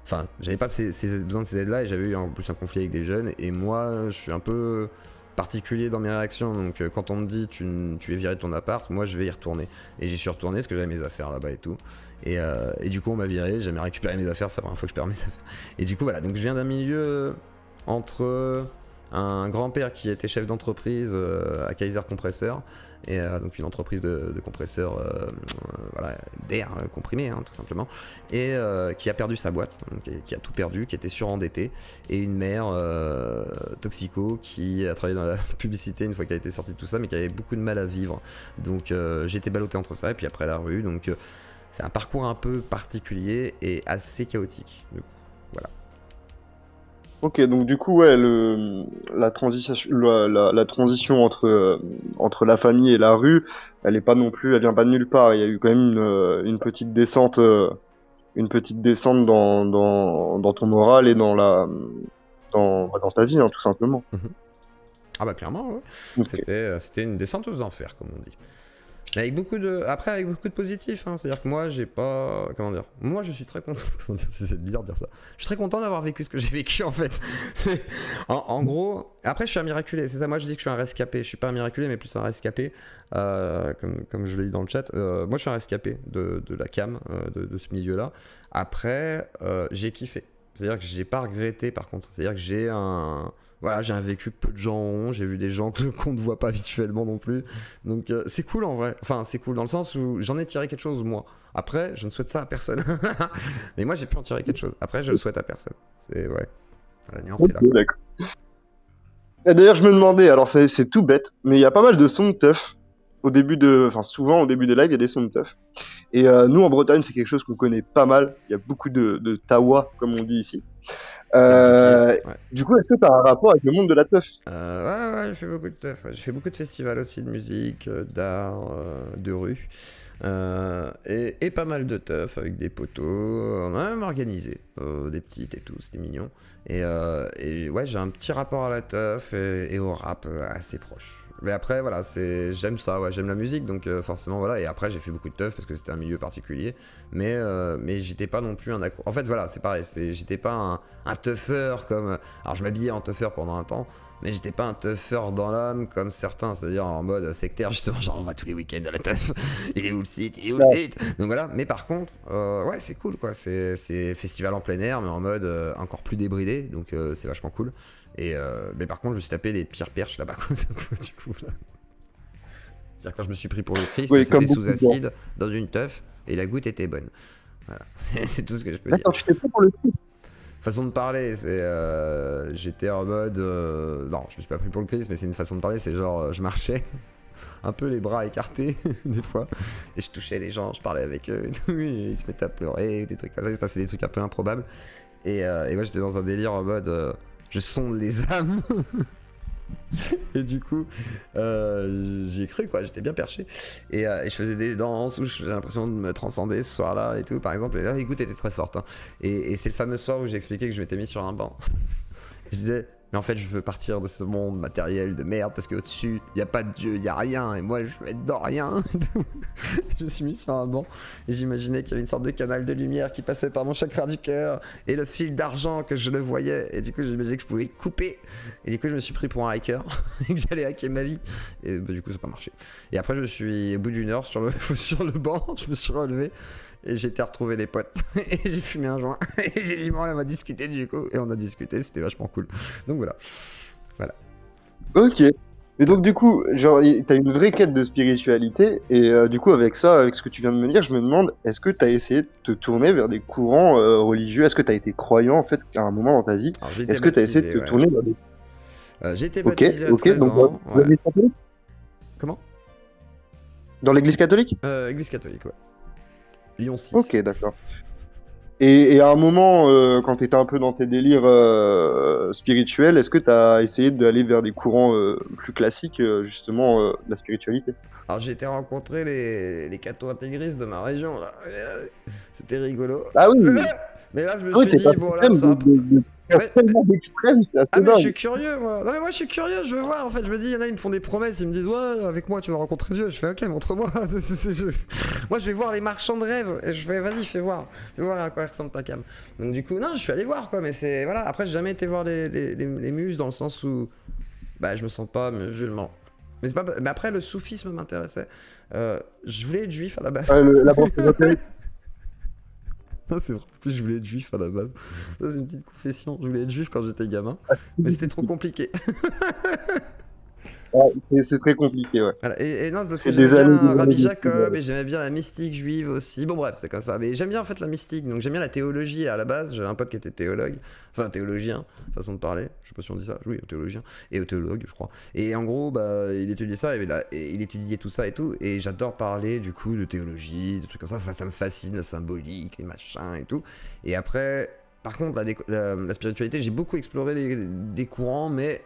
Enfin, j'avais pas besoin de ces aides-là et j'avais eu en plus un conflit avec des jeunes. Et moi, je suis un peu particulier dans mes réactions, donc quand on me dit tu es viré de ton appart, moi je vais y retourner. Et j'y suis retourné parce que j'avais mes affaires là-bas et tout. Et du coup on m'a viré, j'ai jamais récupéré mes affaires, c'est la première fois que je perds mes affaires. Et du coup voilà, donc je viens d'un milieu entre un grand-père qui était chef d'entreprise à Kaiser Compresseur, et donc une entreprise de compresseurs voilà, d'air comprimé hein, tout simplement, et qui a perdu sa boîte, donc, qui a tout perdu, qui était surendetté, et une mère toxico qui a travaillé dans la publicité une fois qu'elle a été sortie de tout ça, mais qui avait beaucoup de mal à vivre. Donc j'ai été ballotté entre ça et puis après la rue, donc c'est un parcours un peu particulier et assez chaotique. Donc, voilà. Ok, donc du coup, ouais, la transition entre la famille et la rue, elle est pas non plus, elle vient pas de nulle part. Il y a eu quand même une petite descente, dans ton moral et dans ta vie, hein, tout simplement. Ah bah clairement, ouais. Ok. C'était une descente aux enfers, comme on dit. Mais avec beaucoup de positifs, hein. C'est-à-dire que moi, j'ai pas... Comment dire? Moi, je suis très content... Comment dire? C'est bizarre de dire ça. Je suis très content d'avoir vécu ce que j'ai vécu, en fait. En gros... Après, je suis un miraculé, c'est ça. Moi, je dis que je suis un rescapé. Je suis pas un miraculé, mais plus un rescapé. Comme je l'ai dit dans le chat. Moi, je suis un rescapé de la cam, de ce milieu-là. Après, j'ai kiffé. C'est-à-dire que j'ai pas regretté, par contre. C'est-à-dire que j'ai un... Voilà, j'ai un vécu que peu de gens ont, j'ai vu des gens qu'on ne voit pas habituellement non plus. Donc c'est cool en vrai. Enfin, c'est cool dans le sens où j'en ai tiré quelque chose moi. Après, je ne souhaite ça à personne. Mais moi, j'ai pu en tirer quelque chose. Après, je le souhaite à personne. C'est ouais. La nuance est là. Ok, d'accord. Et d'ailleurs, je me demandais, alors c'est tout bête, mais il y a pas mal de sons de teuf souvent au début des lives, il y a des sons de teuf. Et nous en Bretagne, c'est quelque chose qu'on connaît pas mal. Il y a beaucoup de tawa, comme on dit ici. Ouais. Du coup, est-ce que tu as un rapport avec le monde de la teuf? Ouais, j'ai fait beaucoup de teuf. J'ai fait beaucoup de festivals aussi de musique, d'art, de rue. Et pas mal de teuf avec des potos. On a même organisé des petites et tout, c'était mignon. Et ouais, j'ai un petit rapport à la teuf et au rap assez proche. Mais après, voilà, j'aime ça, ouais, j'aime la musique, donc forcément, voilà. Et après, j'ai fait beaucoup de teuf parce que c'était un milieu particulier. Mais j'étais pas non plus un accro. En fait, voilà, c'est pareil, j'étais pas un teufeur comme. Alors, je m'habillais en teufeur pendant un temps, mais j'étais pas un teufeur dans l'âme comme certains, c'est-à-dire en mode sectaire, justement, genre on va tous les week-ends à la teuf. Il est où le site? Donc voilà, mais par contre, ouais, c'est cool quoi. C'est festival en plein air, mais en mode encore plus débridé, donc c'est vachement cool. Et mais par contre, je me suis tapé les pires perches là-bas, quoi, du coup. Là. C'est-à-dire quand je me suis pris pour le Christ, Oui, c'était sous acide, dans une teuf, et la goutte était bonne. Voilà, c'est tout ce que je peux dire. Attends, tu fais pas pour le Christ? Façon de parler, c'est j'étais en mode non, je me suis pas pris pour le Christ, mais c'est une façon de parler, c'est genre je marchais un peu les bras écartés des fois et je touchais les gens, je parlais avec eux et tout, et ils se mettaient à pleurer, des trucs comme ça, il se passait des trucs un peu improbables et moi j'étais dans un délire en mode je sonde les âmes. Et du coup, j'y ai cru quoi, j'étais bien perché. Et je faisais des danses où j'ai l'impression de me transcender ce soir-là et tout, par exemple. Et là, écoute, était très forte. Hein. Et c'est le fameux soir où j'ai expliqué que je m'étais mis sur un banc. Je disais, mais en fait, je veux partir de ce monde matériel de merde parce qu'au-dessus, il n'y a pas de Dieu, il n'y a rien. Et moi, je veux être dans rien. Je me suis mis sur un banc et j'imaginais qu'il y avait une sorte de canal de lumière qui passait par mon chakra du cœur et le fil d'argent que je le voyais. Et du coup, j'imaginais que je pouvais couper. Et du coup, je me suis pris pour un hacker et que j'allais hacker ma vie. Et bah, du coup, ça n'a pas marché. Et après, je suis au bout d'une heure sur le banc, je me suis relevé. Et j'ai été retrouver des potes et j'ai fumé un joint et j'ai dit bon on va discuter du coup et on a discuté, c'était vachement cool. Donc voilà. Ok. Et donc du coup, genre, t'as une vraie quête de spiritualité, et du coup avec ça, avec ce que tu viens de me dire, je me demande, est-ce que t'as essayé de te tourner vers des courants religieux? Est-ce que t'as été croyant en fait à un moment dans ta vie? Alors j'ai été Est-ce que t'as essayé de baptisé, te ouais. tourner vers des... J'ai été Ok, baptisé à ok, 13 donc ans. dans Ouais. l'église catholique? Comment Dans l'église catholique? Église catholique, ouais. Lyon 6. Ok, d'accord. Et à un moment, quand t'étais un peu dans tes délires spirituels, est-ce que t'as essayé d'aller vers des courants plus classiques, justement, de la spiritualité? Alors j'ai été rencontrer les cathos intégristes de ma région là. C'était rigolo. Ah oui, Mais là je me ah oui, suis t'es dit pas bon là extrême, c'est un peu... Ouais, tellement d'extrêmes, c'est ah assez mais je dingue. suis curieux moi. Non mais moi je suis curieux, je veux voir en fait. Je me dis il y en a ils me font des promesses, ils me disent ouais avec moi tu vas rencontrer Dieu. Je fais ok montre-moi. Moi je vais voir les marchands de rêve et je fais vas-y fais voir à quoi ressemble ta cam. Donc du coup non je suis allé voir quoi mais c'est voilà après j'ai jamais été voir les muses dans le sens où bah je me sens pas musulman. Mais, c'est pas... mais après le soufisme m'intéressait. Je voulais être juif à la base. La branche ésotérique. Non, c'est vrai, en plus je voulais être juif à la base. Ça c'est une petite confession, je voulais être juif quand j'étais gamin, mais c'était trop compliqué. Ouais, c'est très compliqué, ouais. Voilà. Et non, c'est parce C'est que des j'aimais années, bien des Rabbi années Jacob et j'aimais bien la mystique juive aussi. Bon bref, c'est comme ça. Mais j'aime bien en fait la mystique, donc j'aime bien la théologie à la base. J'avais un pote qui était théologue, enfin théologien, façon de parler. Je sais pas si on dit ça. Oui, théologien et théologue, je crois. Et en gros, bah, il étudiait ça et il étudiait tout ça et tout. Et j'adore parler du coup de théologie, de trucs comme ça. Ça me fascine, la symbolique, les machins et tout. Et après, par contre, la spiritualité, j'ai beaucoup exploré des courants, mais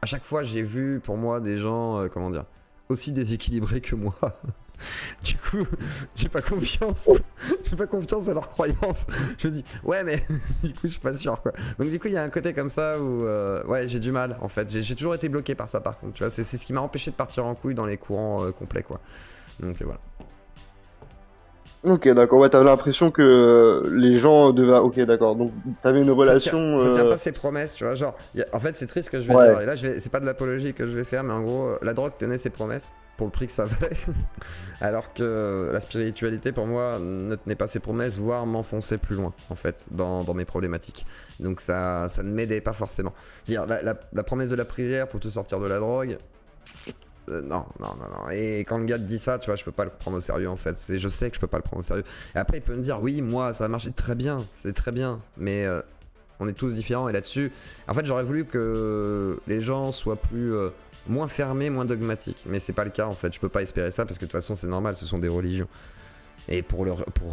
à chaque fois, j'ai vu pour moi des gens, comment dire, aussi déséquilibrés que moi. Du coup, j'ai pas confiance. J'ai pas confiance à leurs croyances. Je me dis, ouais, mais du coup, je suis pas sûr, quoi. Donc, du coup, il y a un côté comme ça où, ouais, j'ai du mal, en fait. J'ai toujours été bloqué par ça, par contre. Tu vois, c'est ce qui m'a empêché de partir en couille dans les courants complets, quoi. Donc, voilà. Ok, d'accord, ouais, t'avais l'impression que les gens devaient... Ok, d'accord, donc t'avais une relation... Ça tient pas ses promesses, tu vois. Genre, en fait, c'est triste ce que je vais Ouais. dire. Et là, c'est pas de l'apologie que je vais faire, mais en gros, la drogue tenait ses promesses pour le prix que ça valait. Alors que la spiritualité, pour moi, ne tenait pas ses promesses, voire m'enfonçait plus loin, en fait, dans mes problématiques. Donc, ça ne m'aidait pas forcément. C'est-à-dire, la promesse de la prière pour te sortir de la drogue. Non. Et quand le gars te dit ça, tu vois, je peux pas le prendre au sérieux en fait. Je sais que je peux pas le prendre au sérieux. Et après, il peut me dire, oui, moi, ça a marché très bien, c'est très bien, mais on est tous différents. Et là-dessus, en fait, j'aurais voulu que les gens soient moins fermés, moins dogmatiques. Mais c'est pas le cas en fait. Je peux pas espérer ça parce que de toute façon, c'est normal, ce sont des religions. Et pour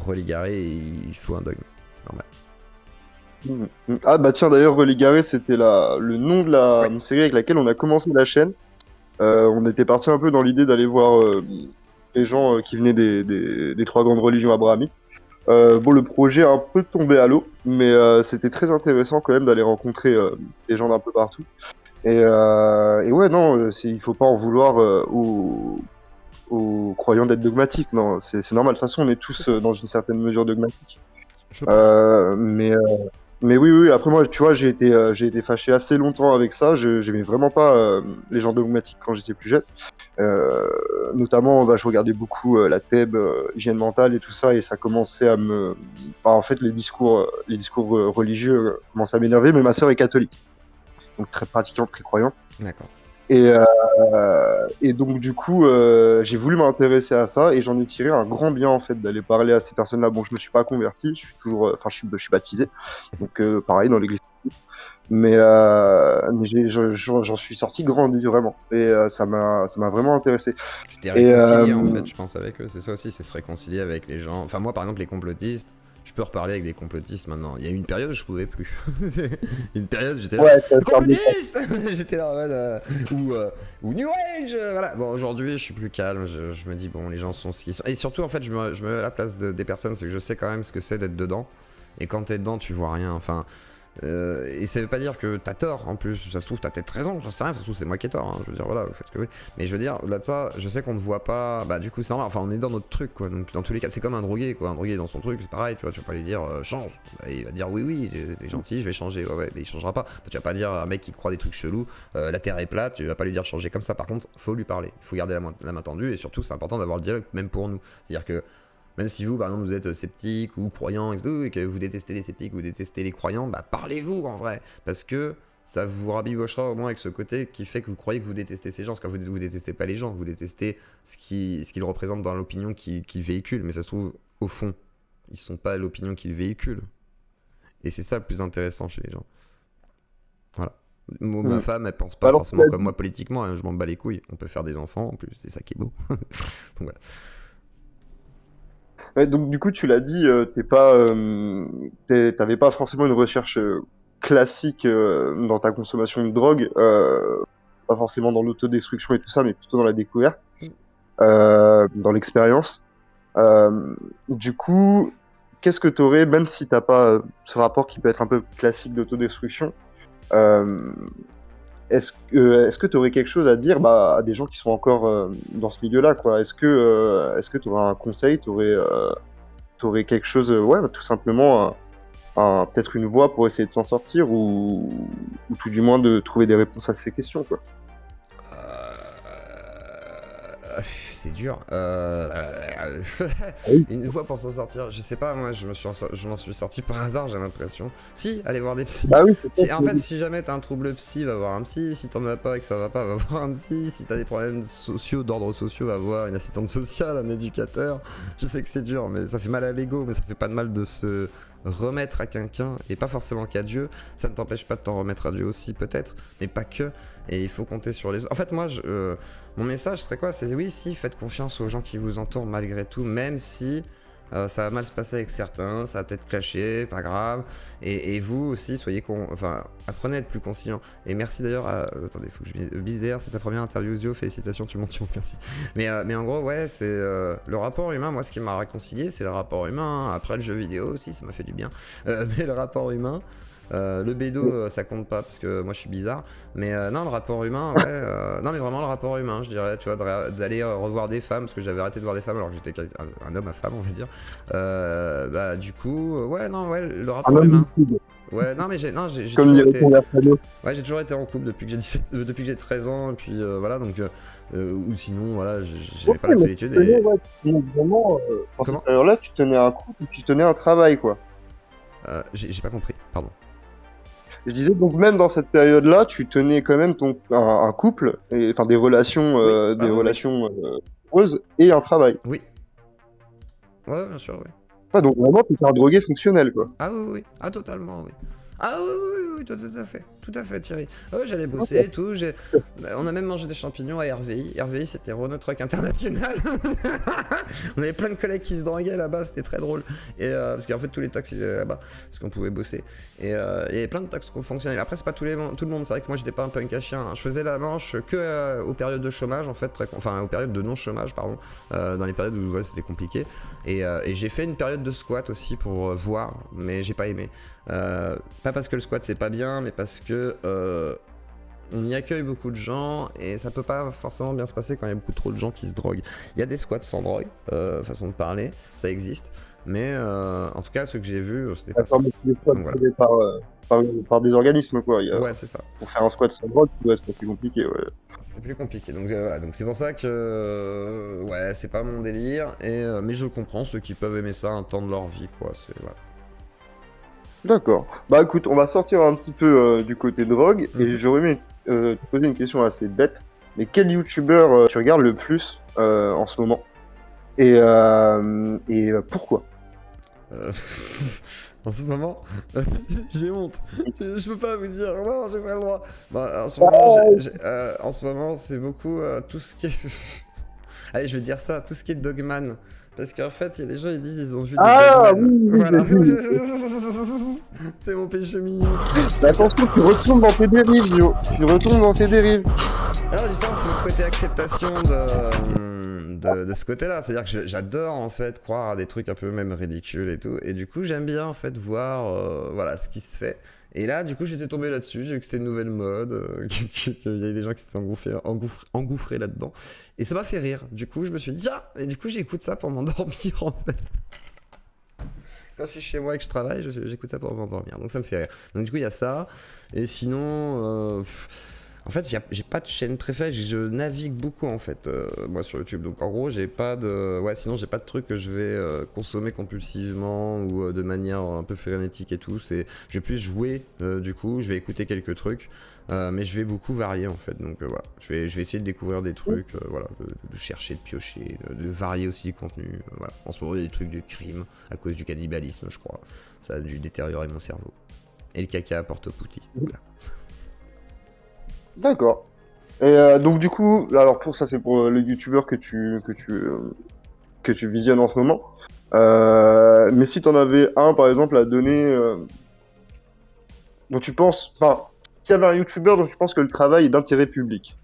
religarer, il faut un dogme. C'est normal. Ah bah tiens, d'ailleurs, Religaré, c'était le nom de la série avec laquelle on a commencé la chaîne. On était parti un peu dans l'idée d'aller voir les gens qui venaient des trois grandes religions abrahamiques. Bon, le projet a un peu tombé à l'eau, mais c'était très intéressant quand même d'aller rencontrer des gens d'un peu partout. Et ouais, non, il faut pas en vouloir aux croyants d'être dogmatiques. Non, c'est normal. De toute façon, on est tous dans une certaine mesure dogmatiques. Je pense. Mais oui, après moi, tu vois, j'ai été fâché assez longtemps avec ça. J'aimais vraiment pas les gens dogmatiques quand j'étais plus jeune. Notamment, bah, je regardais beaucoup la TEB, hygiène mentale et tout ça, et ça commençait à me... Bah, en fait, les discours religieux commençaient à m'énerver, mais ma sœur est catholique, donc très pratiquante, très croyante. D'accord. Et donc du coup, j'ai voulu m'intéresser à ça et j'en ai tiré un grand bien en fait d'aller parler à ces personnes-là. Bon, je me suis pas converti, je suis toujours, enfin, je suis baptisé, donc pareil dans l'église. Mais j'en suis sorti grandi vraiment et ça m'a vraiment intéressé. Tu t'es réconcilié en fait, je pense, avec eux. C'est ça aussi, c'est se réconcilier avec les gens. Enfin, moi par exemple, les complotistes, Je peux reparler avec des complotistes maintenant. Il y a eu une période où je pouvais plus. Une période j'étais là. Ouais, t'as Complotiste. J'étais là en mode ou New Age. Voilà. Bon, aujourd'hui je suis plus calme. Je me dis bon, les gens sont ce qu'ils sont. Et surtout en fait, je me mets à la place des personnes, c'est que je sais quand même ce que c'est d'être dedans. Et quand t'es dedans, tu vois rien. Enfin. Et ça veut pas dire que t'as tort en plus, ça se trouve t'as peut-être raison, j'en sais rien, ça se trouve c'est moi qui ai tort, hein. Je veux dire voilà, vous faites ce que vous voulez. Mais je veux dire, au-delà de ça, je sais qu'on ne voit pas, bah du coup c'est normal, enfin on est dans notre truc quoi, donc dans tous les cas c'est comme un drogué quoi, un drogué dans son truc, c'est pareil, tu vois, tu vas pas lui dire change, et il va dire oui, t'es gentil, je vais changer, ouais, mais il changera pas. Tu vas pas dire à un mec qui croit des trucs chelous, la terre est plate, tu vas pas lui dire changer comme ça, par contre faut lui parler, il faut garder la main tendue, et surtout c'est important d'avoir le dialogue même pour nous, c'est-à-dire que même si vous, par exemple, vous êtes sceptique ou croyant, etc., et que vous détestez les sceptiques ou vous détestez les croyants, bah parlez-vous en vrai. Parce que ça vous rabibochera au moins avec ce côté qui fait que vous croyez que vous détestez ces gens. Parce que vous détestez pas les gens, vous détestez ce qu'ils représentent dans l'opinion qu'ils véhiculent. Mais ça se trouve, au fond, ils sont pas l'opinion qu'ils véhiculent. Et c'est ça le plus intéressant chez les gens. Voilà. Ma femme, elle pense pas forcément comme moi politiquement, hein, je m'en bats les couilles. On peut faire des enfants en plus, c'est ça qui est beau. Donc voilà. Ouais, donc du coup, tu l'as dit, t'avais pas forcément une recherche classique dans ta consommation de drogue, pas forcément dans l'autodestruction et tout ça, mais plutôt dans la découverte, dans l'expérience. Du coup, qu'est-ce que t'aurais, même si t'as pas ce rapport qui peut être un peu classique d'autodestruction, est-ce que tu aurais quelque chose à dire à des gens qui sont encore dans ce milieu-là, quoi? Est-ce que tu aurais un conseil, tu aurais quelque chose, ouais, tout simplement, peut-être une voie pour essayer de s'en sortir ou tout du moins de trouver des réponses à ces questions, quoi? C'est dur. Oui. Une fois pour s'en sortir, je sais pas, moi je m'en suis sorti par hasard, j'ai l'impression. Si, aller voir des psys. Bah oui, c'est ça. En fait, si jamais t'as un trouble psy, va voir un psy. Si t'en as pas et que ça va pas, va voir un psy. Si t'as des problèmes sociaux, d'ordre sociaux, va voir une assistante sociale, un éducateur. Je sais que c'est dur, mais ça fait mal à l'ego, mais ça fait pas de mal de se remettre à quelqu'un, et pas forcément qu'à Dieu. Ça ne t'empêche pas de t'en remettre à Dieu aussi, peut-être, mais pas que. Et il faut compter sur les autres. En fait, moi, mon message serait quoi? C'est oui, si, faites confiance aux gens qui vous entourent malgré tout, même si ça va mal se passer avec certains, ça va peut-être clasher, pas grave. Et vous aussi, apprenez à être plus conciliant. Et merci d'ailleurs attendez, faut que je Bizarre, c'est ta première interview Zio, félicitations, tu montes, merci. Mais en gros, ouais, c'est le rapport humain. Moi, ce qui m'a réconcilié, c'est le rapport humain. Après le jeu vidéo aussi, ça m'a fait du bien. Mais le rapport humain. Le bédo ça compte pas parce que moi je suis bizarre, mais non, le rapport humain, ouais, non mais vraiment le rapport humain, je dirais, tu vois, d'aller revoir des femmes parce que j'avais arrêté de voir des femmes alors que j'étais un homme à femme, on va dire. Bah du coup, ouais, non, ouais, le rapport humain. Ouais, non mais j'ai toujours été, ouais, j'ai toujours été en couple depuis que j'ai 13 ans et puis voilà, donc ou sinon voilà, j'avais pas la solitude et vraiment, dans cette période-là, tu tenais un couple, tu tenais un travail, quoi. j'ai pas compris, pardon. Je disais donc même dans cette période-là, tu tenais quand même un couple, enfin des relations, heureuses et un travail. Oui. Ouais, bien sûr, oui. Ouais, donc vraiment, tu étais un drogué fonctionnel, quoi. Ah oui, ah totalement, oui. Ah oui, tout à fait, Thierry. Ah ouais, j'allais bosser et tout. On a même mangé des champignons à RVI. RVI, c'était Renault Truck International. On avait plein de collègues qui se droguaient là-bas, c'était très drôle. Et parce qu'en fait, tous les taxis étaient là-bas, parce qu'on pouvait bosser. Et il y avait plein de taxes qui fonctionnaient. Après, c'est pas tout le monde. C'est vrai que moi, j'étais pas un punk à chien, hein. Je faisais la manche que aux périodes de chômage, en fait, aux périodes de non-chômage, pardon. Dans les périodes où c'était compliqué. Et j'ai fait une période de squat aussi pour voir, mais j'ai pas aimé. Pas parce que le squat c'est pas bien, mais parce que on y accueille beaucoup de gens et ça peut pas forcément bien se passer quand il y a beaucoup trop de gens qui se droguent. Il y a des squats sans drogue, façon de parler, ça existe, mais en tout cas ceux que j'ai vus c'était pas ça. Des squats par des organismes, quoi. Ouais, c'est ça. Pour faire un squat sans drogue, c'est plus compliqué, ouais. C'est plus compliqué, donc voilà, donc c'est pour ça que ouais, c'est pas mon délire, mais je comprends ceux qui peuvent aimer ça un temps de leur vie, quoi. Voilà. D'accord. Bah écoute, on va sortir un petit peu du côté drogue et j'aurais aimé te poser une question assez bête. Mais quel youtubeur tu regardes le plus en ce moment? Et pourquoi? En ce moment, j'ai honte. Je peux pas vous dire, non, j'ai pas le droit. Bah, en ce moment, c'est beaucoup tout ce qui est. Allez, je vais dire ça, tout ce qui est Dogman. Parce qu'en fait, il y a des gens, ils disent ils ont vu des Ah Batman. oui, oui, Voilà. oui. C'est mon péché mignon. Mais attention, tu retournes dans tes dérives, yo. Tu retournes dans tes dérives. Alors justement, c'est mon côté acceptation de ce côté-là. C'est-à-dire que j'adore en fait croire à des trucs un peu même ridicules et tout. Et du coup, j'aime bien en fait voir voilà, ce qui se fait. Et là, du coup, j'étais tombé là-dessus. J'ai vu que c'était une nouvelle mode, qu'il y avait des gens qui s'étaient engouffrés là-dedans. Et ça m'a fait rire. Du coup, je me suis dit, ah! Et du coup, j'écoute ça pour m'endormir en fait. Quand je suis chez moi et que je travaille, j'écoute ça pour m'endormir. Donc ça me fait rire. Donc du coup, il y a ça. Et sinon, en fait, j'ai pas de chaîne préférée. Je navigue beaucoup en fait, moi sur YouTube. Donc en gros, j'ai pas de, ouais, sinon j'ai pas de trucs que je vais consommer compulsivement ou de manière un peu frénétique et tout. Je vais plus jouer. Du coup, je vais écouter quelques trucs. Mais je vais beaucoup varier en fait, donc voilà, je vais essayer de découvrir des trucs, voilà, de chercher, de piocher, de varier aussi les contenus, voilà. En ce moment il y a des trucs de crime à cause du cannibalisme je crois, ça a dû détériorer mon cerveau. Et le caca apporte au pouti, voilà. D'accord. Et donc du coup, alors pour ça c'est pour les youtubeurs que tu visionnes en ce moment. Mais si t'en avais un par exemple à donner, dont tu penses, enfin, s'il y avait un youtubeur dont tu penses que le travail est d'intérêt public,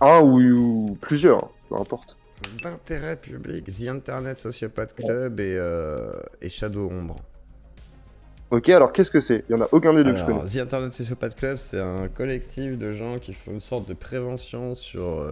un ou plusieurs, hein, peu importe. D'intérêt public, The Internet Sociopath Club et Shadow Ombre. Ok, alors qu'est-ce que c'est? Il y en a aucun des deux que je connais. Alors, The Internet Sociopath Club, c'est un collectif de gens qui font une sorte de prévention sur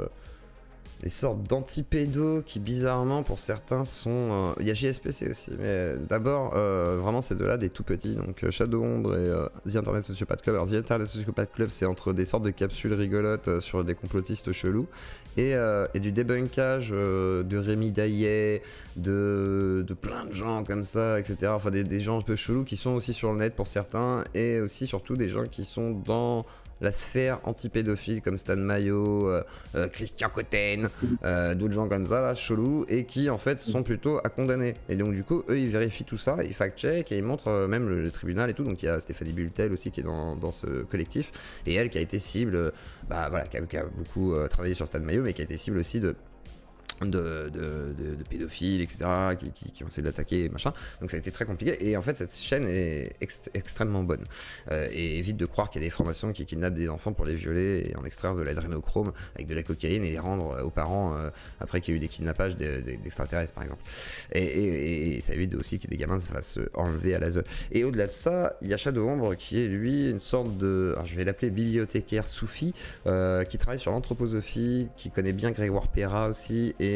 les sortes d'antipédos qui, bizarrement, pour certains, sont... Il y a JSPC aussi, mais d'abord, vraiment, ces deux-là, des tout petits, donc Shadow Ombre et The Internet Sociopath Club. Alors, The Internet Sociopath Club, c'est entre des sortes de capsules rigolotes sur des complotistes chelous et du débunkage de Rémi Daillet, de plein de gens comme ça, etc. Enfin, des gens un peu chelous qui sont aussi sur le net pour certains, et aussi, surtout, des gens qui sont dans la sphère anti-pédophile comme Stan Mayo, Christian Cotten, d'autres gens comme ça, là, chelous, et qui en fait sont plutôt à condamner. Et donc du coup, eux, ils vérifient tout ça, ils fact-check, et ils montrent même le tribunal et tout. Donc il y a Stéphanie Bultel aussi qui est dans ce collectif, et elle qui a été cible, bah voilà, qui a beaucoup travaillé sur Stan Mayo, mais qui a été cible aussi de pédophiles, etc., qui ont essayé d'attaquer, machin. Donc ça a été très compliqué. Et en fait, cette chaîne est extrêmement bonne. Et évite de croire qu'il y a des formations qui kidnappent des enfants pour les violer et en extraire de l'adrénochrome avec de la cocaïne et les rendre aux parents après qu'il y a eu des kidnappages d'extraterrestres, par exemple. Et ça évite aussi que des gamins se fassent enlever à l'ASE. Et au-delà de ça, il y a Shadow Ombre qui est, lui, une sorte de... Alors, je vais l'appeler bibliothécaire soufi, qui travaille sur l'anthroposophie, qui connaît bien Grégoire Perra aussi, et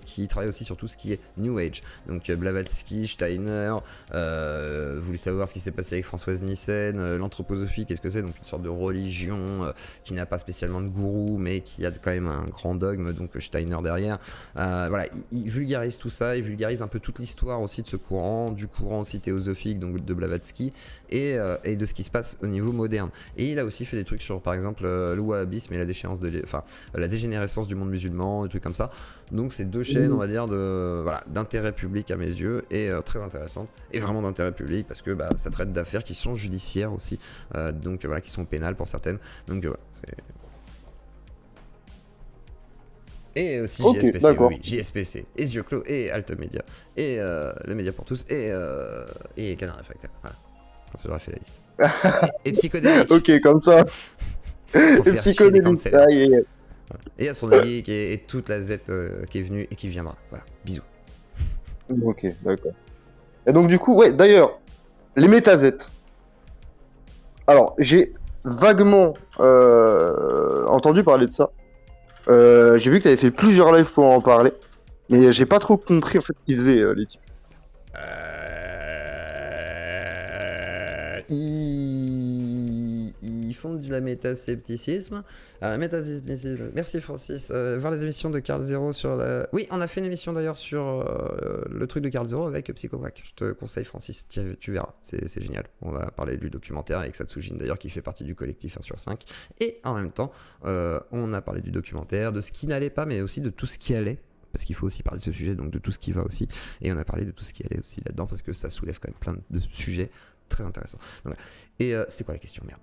qui travaille aussi sur tout ce qui est New Age. Donc Blavatsky, Steiner, voulez savoir ce qui s'est passé avec Françoise Nyssen, l'anthroposophie, qu'est-ce que c'est? Donc une sorte de religion qui n'a pas spécialement de gourou, mais qui a quand même un grand dogme, donc Steiner derrière. Voilà, il vulgarise tout ça, il vulgarise un peu toute l'histoire aussi de ce courant, du courant aussi théosophique, donc de Blavatsky, et de ce qui se passe au niveau moderne. Et il a aussi fait des trucs sur, par exemple, le wahhabisme et la dégénérescence du monde musulman, des trucs comme ça. Donc c'est deux chaînes, on va dire, d'intérêt public à mes yeux, et très intéressantes, et vraiment d'intérêt public, parce que ça traite d'affaires qui sont judiciaires aussi, donc voilà, qui sont pénales pour certaines. Donc voilà, c'est... Et aussi Okay, JSPC, d'accord. oui, JSPC, et Yeux Clos, et Alt Média, et le Média pour tous, et Canard Réfractaire. Voilà, comme ça j'aurais fait la liste. Et Psychodélique. Ok, comme ça. Pour faire chier les Psychodélique. cancers. Aïe, aïe, aïe. Et Astronomique et toute la Z qui est venue et qui viendra. Voilà, bisous. Ok, d'accord. Et donc du coup, ouais, d'ailleurs, les métazettes. Alors, j'ai vaguement entendu parler de ça. J'ai vu que tu avais fait plusieurs lives pour en parler, mais j'ai pas trop compris en fait ce qu'ils faisaient les types. Ils font de la métascepticisme. Métascepticisme. Merci Francis. Voir les émissions de Carl Zero sur la... Oui, on a fait une émission d'ailleurs sur le truc de Carl Zero avec Psychovac. Je te conseille Francis, tu verras, c'est génial. On va parler du documentaire avec Satsujin d'ailleurs qui fait partie du collectif 1 sur 5. Et en même temps, on a parlé du documentaire, de ce qui n'allait pas, mais aussi de tout ce qui allait. Parce qu'il faut aussi parler de ce sujet, donc de tout ce qui va aussi. Et on a parlé de tout ce qui allait aussi là-dedans, parce que ça soulève quand même plein de sujets très intéressants. Donc, voilà. Et c'était quoi la question, merde?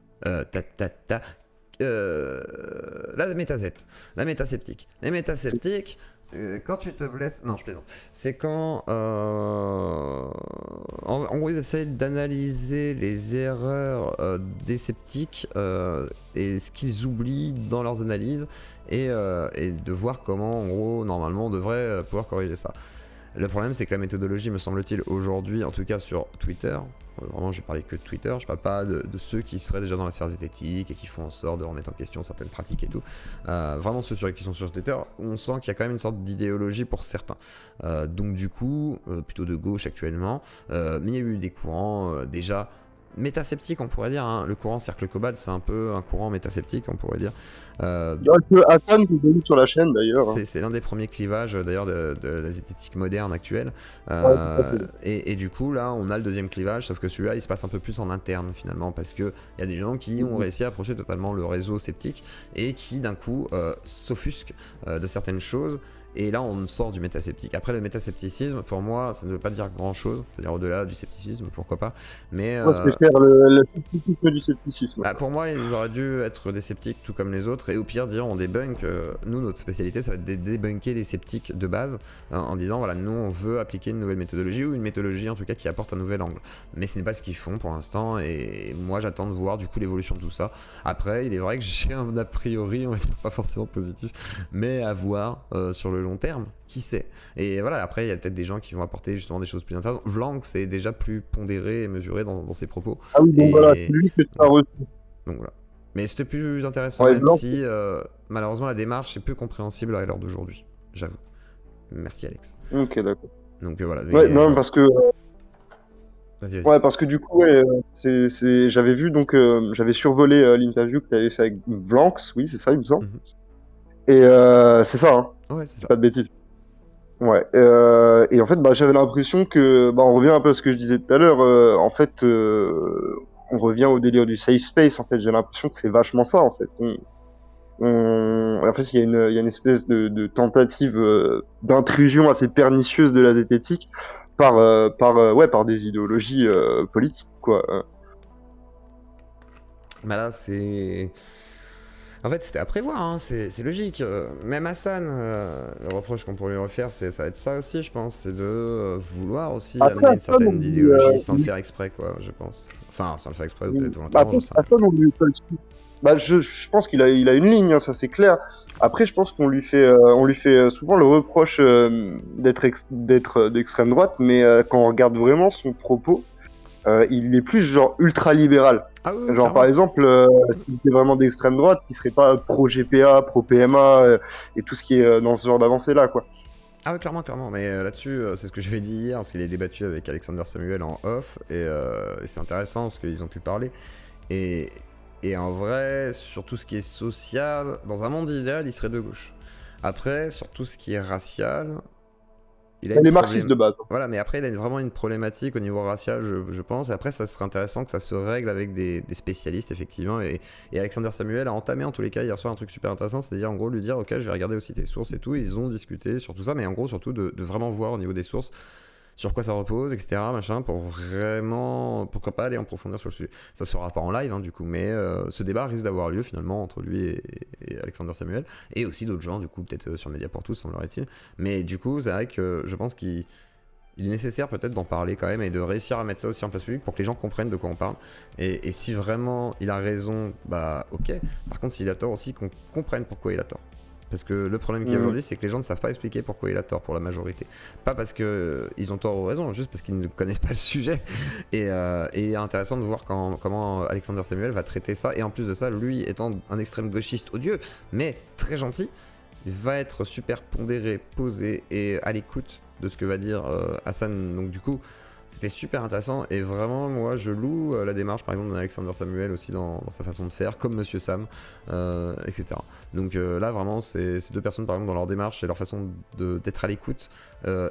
la métasette, la métaseptique. Les métaseptiques, c'est quand tu te blesses. Non, je plaisante. C'est quand. En gros, ils essayent d'analyser les erreurs des sceptiques et ce qu'ils oublient dans leurs analyses et de voir comment, en gros, normalement, on devrait pouvoir corriger ça. Le problème, c'est que la méthodologie, me semble-t-il, aujourd'hui, en tout cas sur Twitter, vraiment, j'ai parlé que de Twitter, je parle pas de ceux qui seraient déjà dans la sphère zététique et qui font en sorte de remettre en question certaines pratiques et tout. Vraiment, ceux qui sont sur Twitter, on sent qu'il y a quand même une sorte d'idéologie pour certains. Donc, du coup, plutôt de gauche actuellement, mais il y a eu des courants déjà métasceptiques, on pourrait dire. Hein. Le courant Cercle Cobalt, c'est un peu un courant métasceptique, on pourrait dire. Il y a un peu Hassan qui est venu sur la chaîne d'ailleurs. Hein. C'est l'un des premiers clivages d'ailleurs de la zététique moderne actuelle. Ouais, et du coup, là, on a le deuxième clivage, sauf que celui-là, il se passe un peu plus en interne finalement, parce qu'il y a des gens qui ont réussi à approcher totalement le réseau sceptique et qui, d'un coup, s'offusquent de certaines choses. Et là, on sort du métasceptique. Après, le métascepticisme, pour moi, ça ne veut pas dire grand-chose. C'est-à-dire au-delà du scepticisme, pourquoi pas. Mais c'est faire le scepticisme du scepticisme. bah, pour moi, ils auraient dû être des sceptiques tout comme les autres. Et au pire, dire on débunk. Nous, notre spécialité, ça va être de débunker les sceptiques de base. En disant, voilà, nous, on veut appliquer une nouvelle méthodologie ou une méthodologie, en tout cas, qui apporte un nouvel angle. Mais ce n'est pas ce qu'ils font pour l'instant. Et moi, j'attends de voir, du coup, l'évolution de tout ça. Après, il est vrai que j'ai un a priori, on va dire, pas forcément positif, mais à voir sur le long terme, qui sait. Et voilà, après il y a peut-être des gens qui vont apporter justement des choses plus intéressantes. Vlank, c'est déjà plus pondéré et mesuré dans ses propos. Ah oui, donc voilà, c'est lui que tu as reçu. Donc voilà. Mais c'était plus intéressant, Ouais, même Vlank, si malheureusement la démarche est peu compréhensible à l'heure d'aujourd'hui, j'avoue. Merci Alex. Ok, d'accord. Donc voilà. Ouais, non, parce que Vas-y. ouais, parce que du coup, ouais, j'avais vu donc j'avais survolé l'interview que tu avais fait avec Vlanx, oui, c'est ça, il me semble. Mhm. Et c'est ça, hein, Ouais, c'est ça. pas de bêtises. Ouais. Et en fait, bah, j'avais l'impression que, bah, on revient un peu à ce que je disais tout à l'heure. En fait, on revient au délire du safe space. En fait, j'ai l'impression que c'est vachement ça. En fait, en fait, il y a une espèce de tentative d'intrusion assez pernicieuse de la zététique par des idéologies politiques, quoi. Bah là, c'est. En fait, c'était à prévoir, hein, c'est logique. Même Hassan, le reproche qu'on pourrait lui refaire, ça va être ça aussi, je pense. C'est de vouloir aussi Après, amener une Hassan, on certaine lui, idéologie sans le faire exprès, quoi, je pense. Enfin, sans le faire exprès ou peut-être bah, volontairement, après, j'en sais rien. Hassan, on lui colle dessus. Bah, je pense il a une ligne, hein, ça c'est clair. Après, je pense on lui fait souvent le reproche d'être d'extrême droite, mais quand on regarde vraiment son propos, il est plus genre ultra libéral. Ah oui, Genre par clairement. exemple, s'il était vraiment d'extrême droite, il serait pas pro GPA, pro PMA et tout ce qui est dans ce genre d'avancée là, quoi. Ah oui, clairement, clairement. Mais là-dessus, c'est ce que je vais dire hier, parce qu'il est débattu avec Alexander Samuel en off, et c'est intéressant parce qu'ils ont pu parler. Et, et en vrai, sur tout ce qui est social, dans un monde idéal, il serait de gauche. Après, sur tout ce qui est racial, il a Elle une est marxiste de base. Voilà, mais après, il a vraiment une problématique au niveau racial, je pense. Et après, ça serait intéressant que ça se règle avec des spécialistes, effectivement. Et Alexander Samuel a entamé, en tous les cas, hier soir, un truc super intéressant, c'est-à-dire, en gros, lui dire, ok, je vais regarder aussi tes sources et tout. Ils ont discuté sur tout ça, mais en gros, surtout, de vraiment voir au niveau des sources sur quoi ça repose, etc. Machin, pour vraiment, pourquoi pas aller en profondeur sur le sujet. Ça se fera pas en live, hein, du coup, mais ce débat risque d'avoir lieu finalement entre lui et Alexander Samuel, et aussi d'autres gens, du coup, peut-être sur Média pour tous, semblerait-il. Mais du coup, c'est vrai que je pense qu'il est nécessaire peut-être d'en parler quand même et de réussir à mettre ça aussi en place publique pour que les gens comprennent de quoi on parle. Et si vraiment il a raison, bah ok. Par contre, s'il a tort aussi, qu'on comprenne pourquoi il a tort. Parce que le problème qu'il y a aujourd'hui, c'est que les gens ne savent pas expliquer pourquoi il a tort pour la majorité. Pas parce qu'ils ont tort ou raison, juste parce qu'ils ne connaissent pas le sujet. Et il est intéressant de voir comment Alexander Samuel va traiter ça. Et en plus de ça, lui étant un extrême gauchiste odieux, mais très gentil, il va être super pondéré, posé et à l'écoute de ce que va dire Hassan. Donc du coup, c'était super intéressant et vraiment, moi, je loue la démarche, par exemple, d'Alexander Samuel aussi dans sa façon de faire, comme Monsieur Sam, etc. Donc là, vraiment, ces deux personnes, par exemple, dans leur démarche et leur façon d'être à l'écoute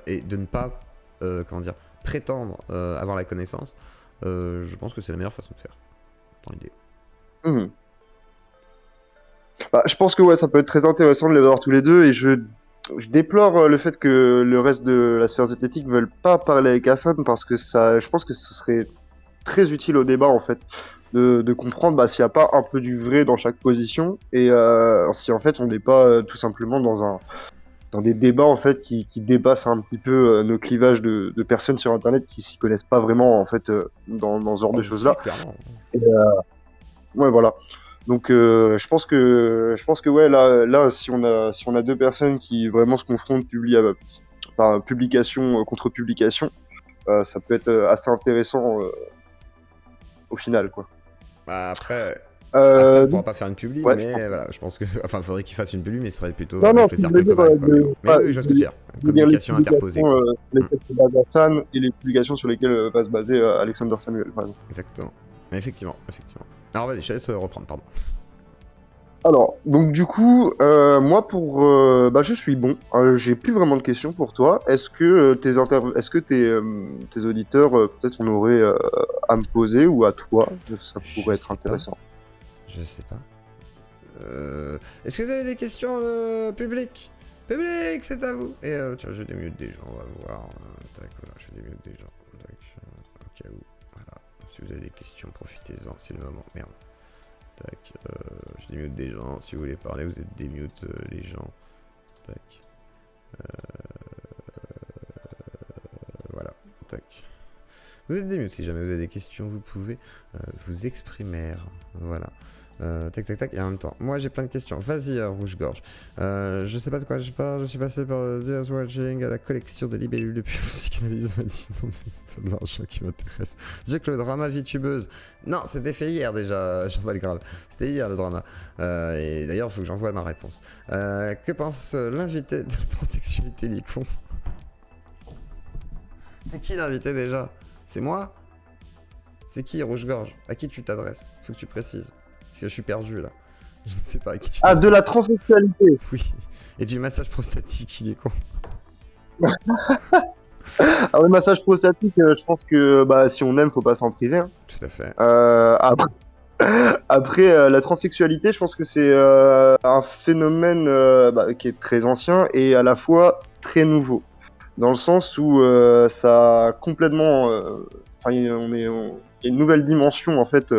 et de ne pas, comment dire, prétendre avoir la connaissance, je pense que c'est la meilleure façon de faire, dans l'idée. Mhm. Bah, je pense que ouais, ça peut être très intéressant de les voir tous les deux et je déplore le fait que le reste de la sphère zététique ne veulent pas parler avec Hassan parce que ça, je pense que ce serait très utile au débat en fait. de comprendre s'il n'y a pas un peu du vrai dans chaque position et si en fait on n'est pas tout simplement dans des débats en fait qui dépassent un petit peu nos clivages de personnes sur internet qui s'y connaissent pas vraiment en fait dans ce genre de Oh, choses si, là. clairement. Ouais, voilà. Donc je pense que ouais là si on a deux personnes qui vraiment se confrontent publication contre publication, ça peut être assez intéressant au final quoi. Bah, après, Hassan Euh, pourra pas faire une publi, ouais, je pense. mais voilà, je pense que. Enfin, faudrait qu'il fasse une publi, mais ce serait plutôt Non, non, avec le ce que je voulais cercle dire, Coman, quoi. Mais oui, je vois ce que tu veux dire. je veux dire les Communication interposée, publications quoi. sur lesquelles se base Hassan et les publications sur lesquelles va se baser Alexander Samuel, par exemple. Exactement. Mais effectivement. Alors, vas-y, je te laisse reprendre, pardon. Alors, donc du coup, moi je suis bon. J'ai plus vraiment de questions pour toi. Est-ce que tes auditeurs peut-être en auraient à me poser ou à toi? Ça pourrait être sais pas. intéressant. Je sais pas. Est-ce que vous avez des questions publiques? Public, c'est à vous. Et tiens, je démute des gens, on va voir. Tac, voilà, je démute des gens. Tac, au cas où. Voilà. Si vous avez des questions, profitez-en, c'est le moment. Merde. Tac, je démute des gens. Si vous voulez parler, vous êtes démute les gens. Tac. Voilà. Tac. Vous êtes démute. Si jamais vous avez des questions, vous pouvez vous exprimer. Voilà. Tac tac tac, et en même temps, moi j'ai plein de questions. Vas-y, Rouge-Gorge. Je sais pas de quoi je parle, je suis passé par le Death Watching à la collection de libellules depuis le psychanalyse m'a dit non, mais c'est pas de l'argent qui m'intéresse. Dieu que le drama VTubeuse. Non, c'était fait hier déjà, j'en pas le grave. C'était hier le drama. Et d'ailleurs, il faut que j'envoie ma réponse. Que pense l'invité de transsexualité Licon? C'est qui l'invité déjà? C'est moi? C'est qui, Rouge-Gorge? À qui tu t'adresses? Faut que tu précises. Parce que je suis perdu là. Je ne sais pas à qui tu Ah, t'adresses. de la transsexualité. Oui. Et du massage prostatique, il est con. Ah ouais, massage prostatique, je pense que si on aime, faut pas s'en priver, hein. Tout à fait. Après, la transsexualité, je pense que c'est un phénomène qui est très ancien et à la fois très nouveau. Dans le sens où ça a complètement. Enfin, il y a une nouvelle dimension en fait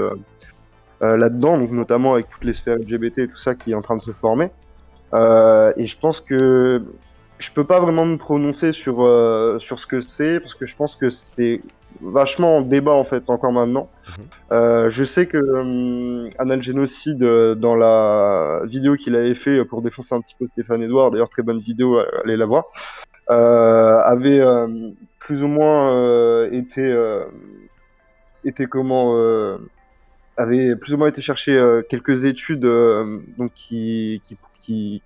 là-dedans, donc notamment avec toutes les sphères LGBT et tout ça qui est en train de se former. Et je pense que je peux pas vraiment me prononcer sur ce que c'est parce que je pense que c'est vachement en débat en fait encore maintenant. Je sais que Anal Génocide dans la vidéo qu'il avait fait pour défoncer un petit peu Stéphane Edouard, d'ailleurs très bonne vidéo, allez la voir, avait plus ou moins été comment avait plus ou moins été chercher quelques études donc qui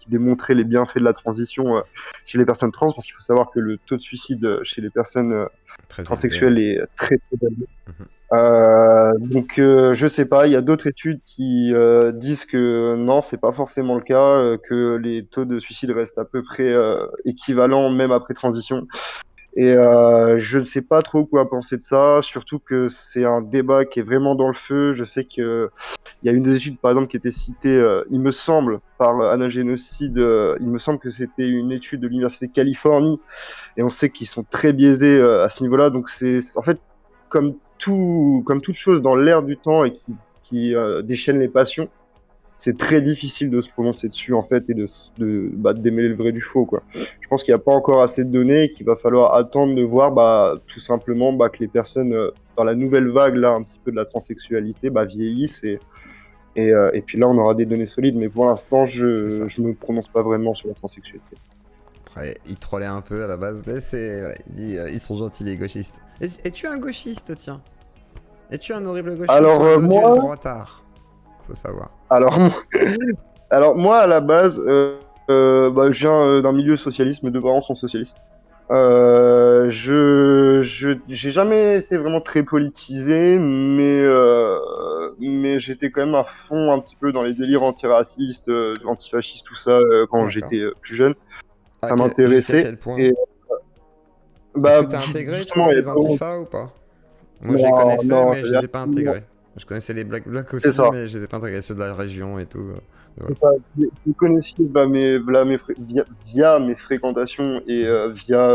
démontraient les bienfaits de la transition chez les personnes trans, parce qu'il faut savoir que le taux de suicide chez les personnes Très transsexuelles est très très élevé. Mhm. Donc je sais pas, il y a d'autres études qui disent que non, c'est pas forcément le cas, que les taux de suicide restent à peu près équivalents même après transition. Et je ne sais pas trop quoi penser de ça, surtout que c'est un débat qui est vraiment dans le feu. Je sais que il y a une des études, par exemple, qui était citée, il me semble, par Anagénocide, il me semble que c'était une étude de l'Université de Californie, et on sait qu'ils sont très biaisés à ce niveau-là. Donc c'est en fait comme toute chose dans l'air du temps et qui déchaîne les passions. C'est très difficile de se prononcer dessus en fait et de démêler le vrai du faux quoi. Je pense qu'il n'y a pas encore assez de données et qu'il va falloir attendre de voir tout simplement que les personnes dans la nouvelle vague là un petit peu de la transsexualité vieillissent et puis là on aura des données solides, mais pour l'instant je me prononce pas vraiment sur la transsexualité. Après, il trollait un peu à la base, mais c'est. Voilà, il dit ils sont gentils les gauchistes. Es-tu un gauchiste, tiens? Es-tu un horrible gauchiste Alors, ou un audieux moi- droitard? Faut savoir. Alors, moi à la base je viens d'un milieu socialiste, mes deux parents sont socialistes. J'ai jamais été vraiment très politisé, mais j'étais quand même à fond un petit peu dans les délires antiracistes, antifascistes, tout ça, quand D'accord. j'étais plus jeune. Ça Jusqu'à m'intéressait. quel point? Et Est-ce que t'as intégré justement, toi il y a les vraiment- Antifa ou pas? Moi je les Non, connaissais, non, mais je j'avais les ai pas absolument- intégrés. Je connaissais les Black Blocs C'est aussi, ça. mais je les ai pas intégrés, ceux de la région et tout. Voilà. C'est ça. Vous connaissiez via mes fréquentations et via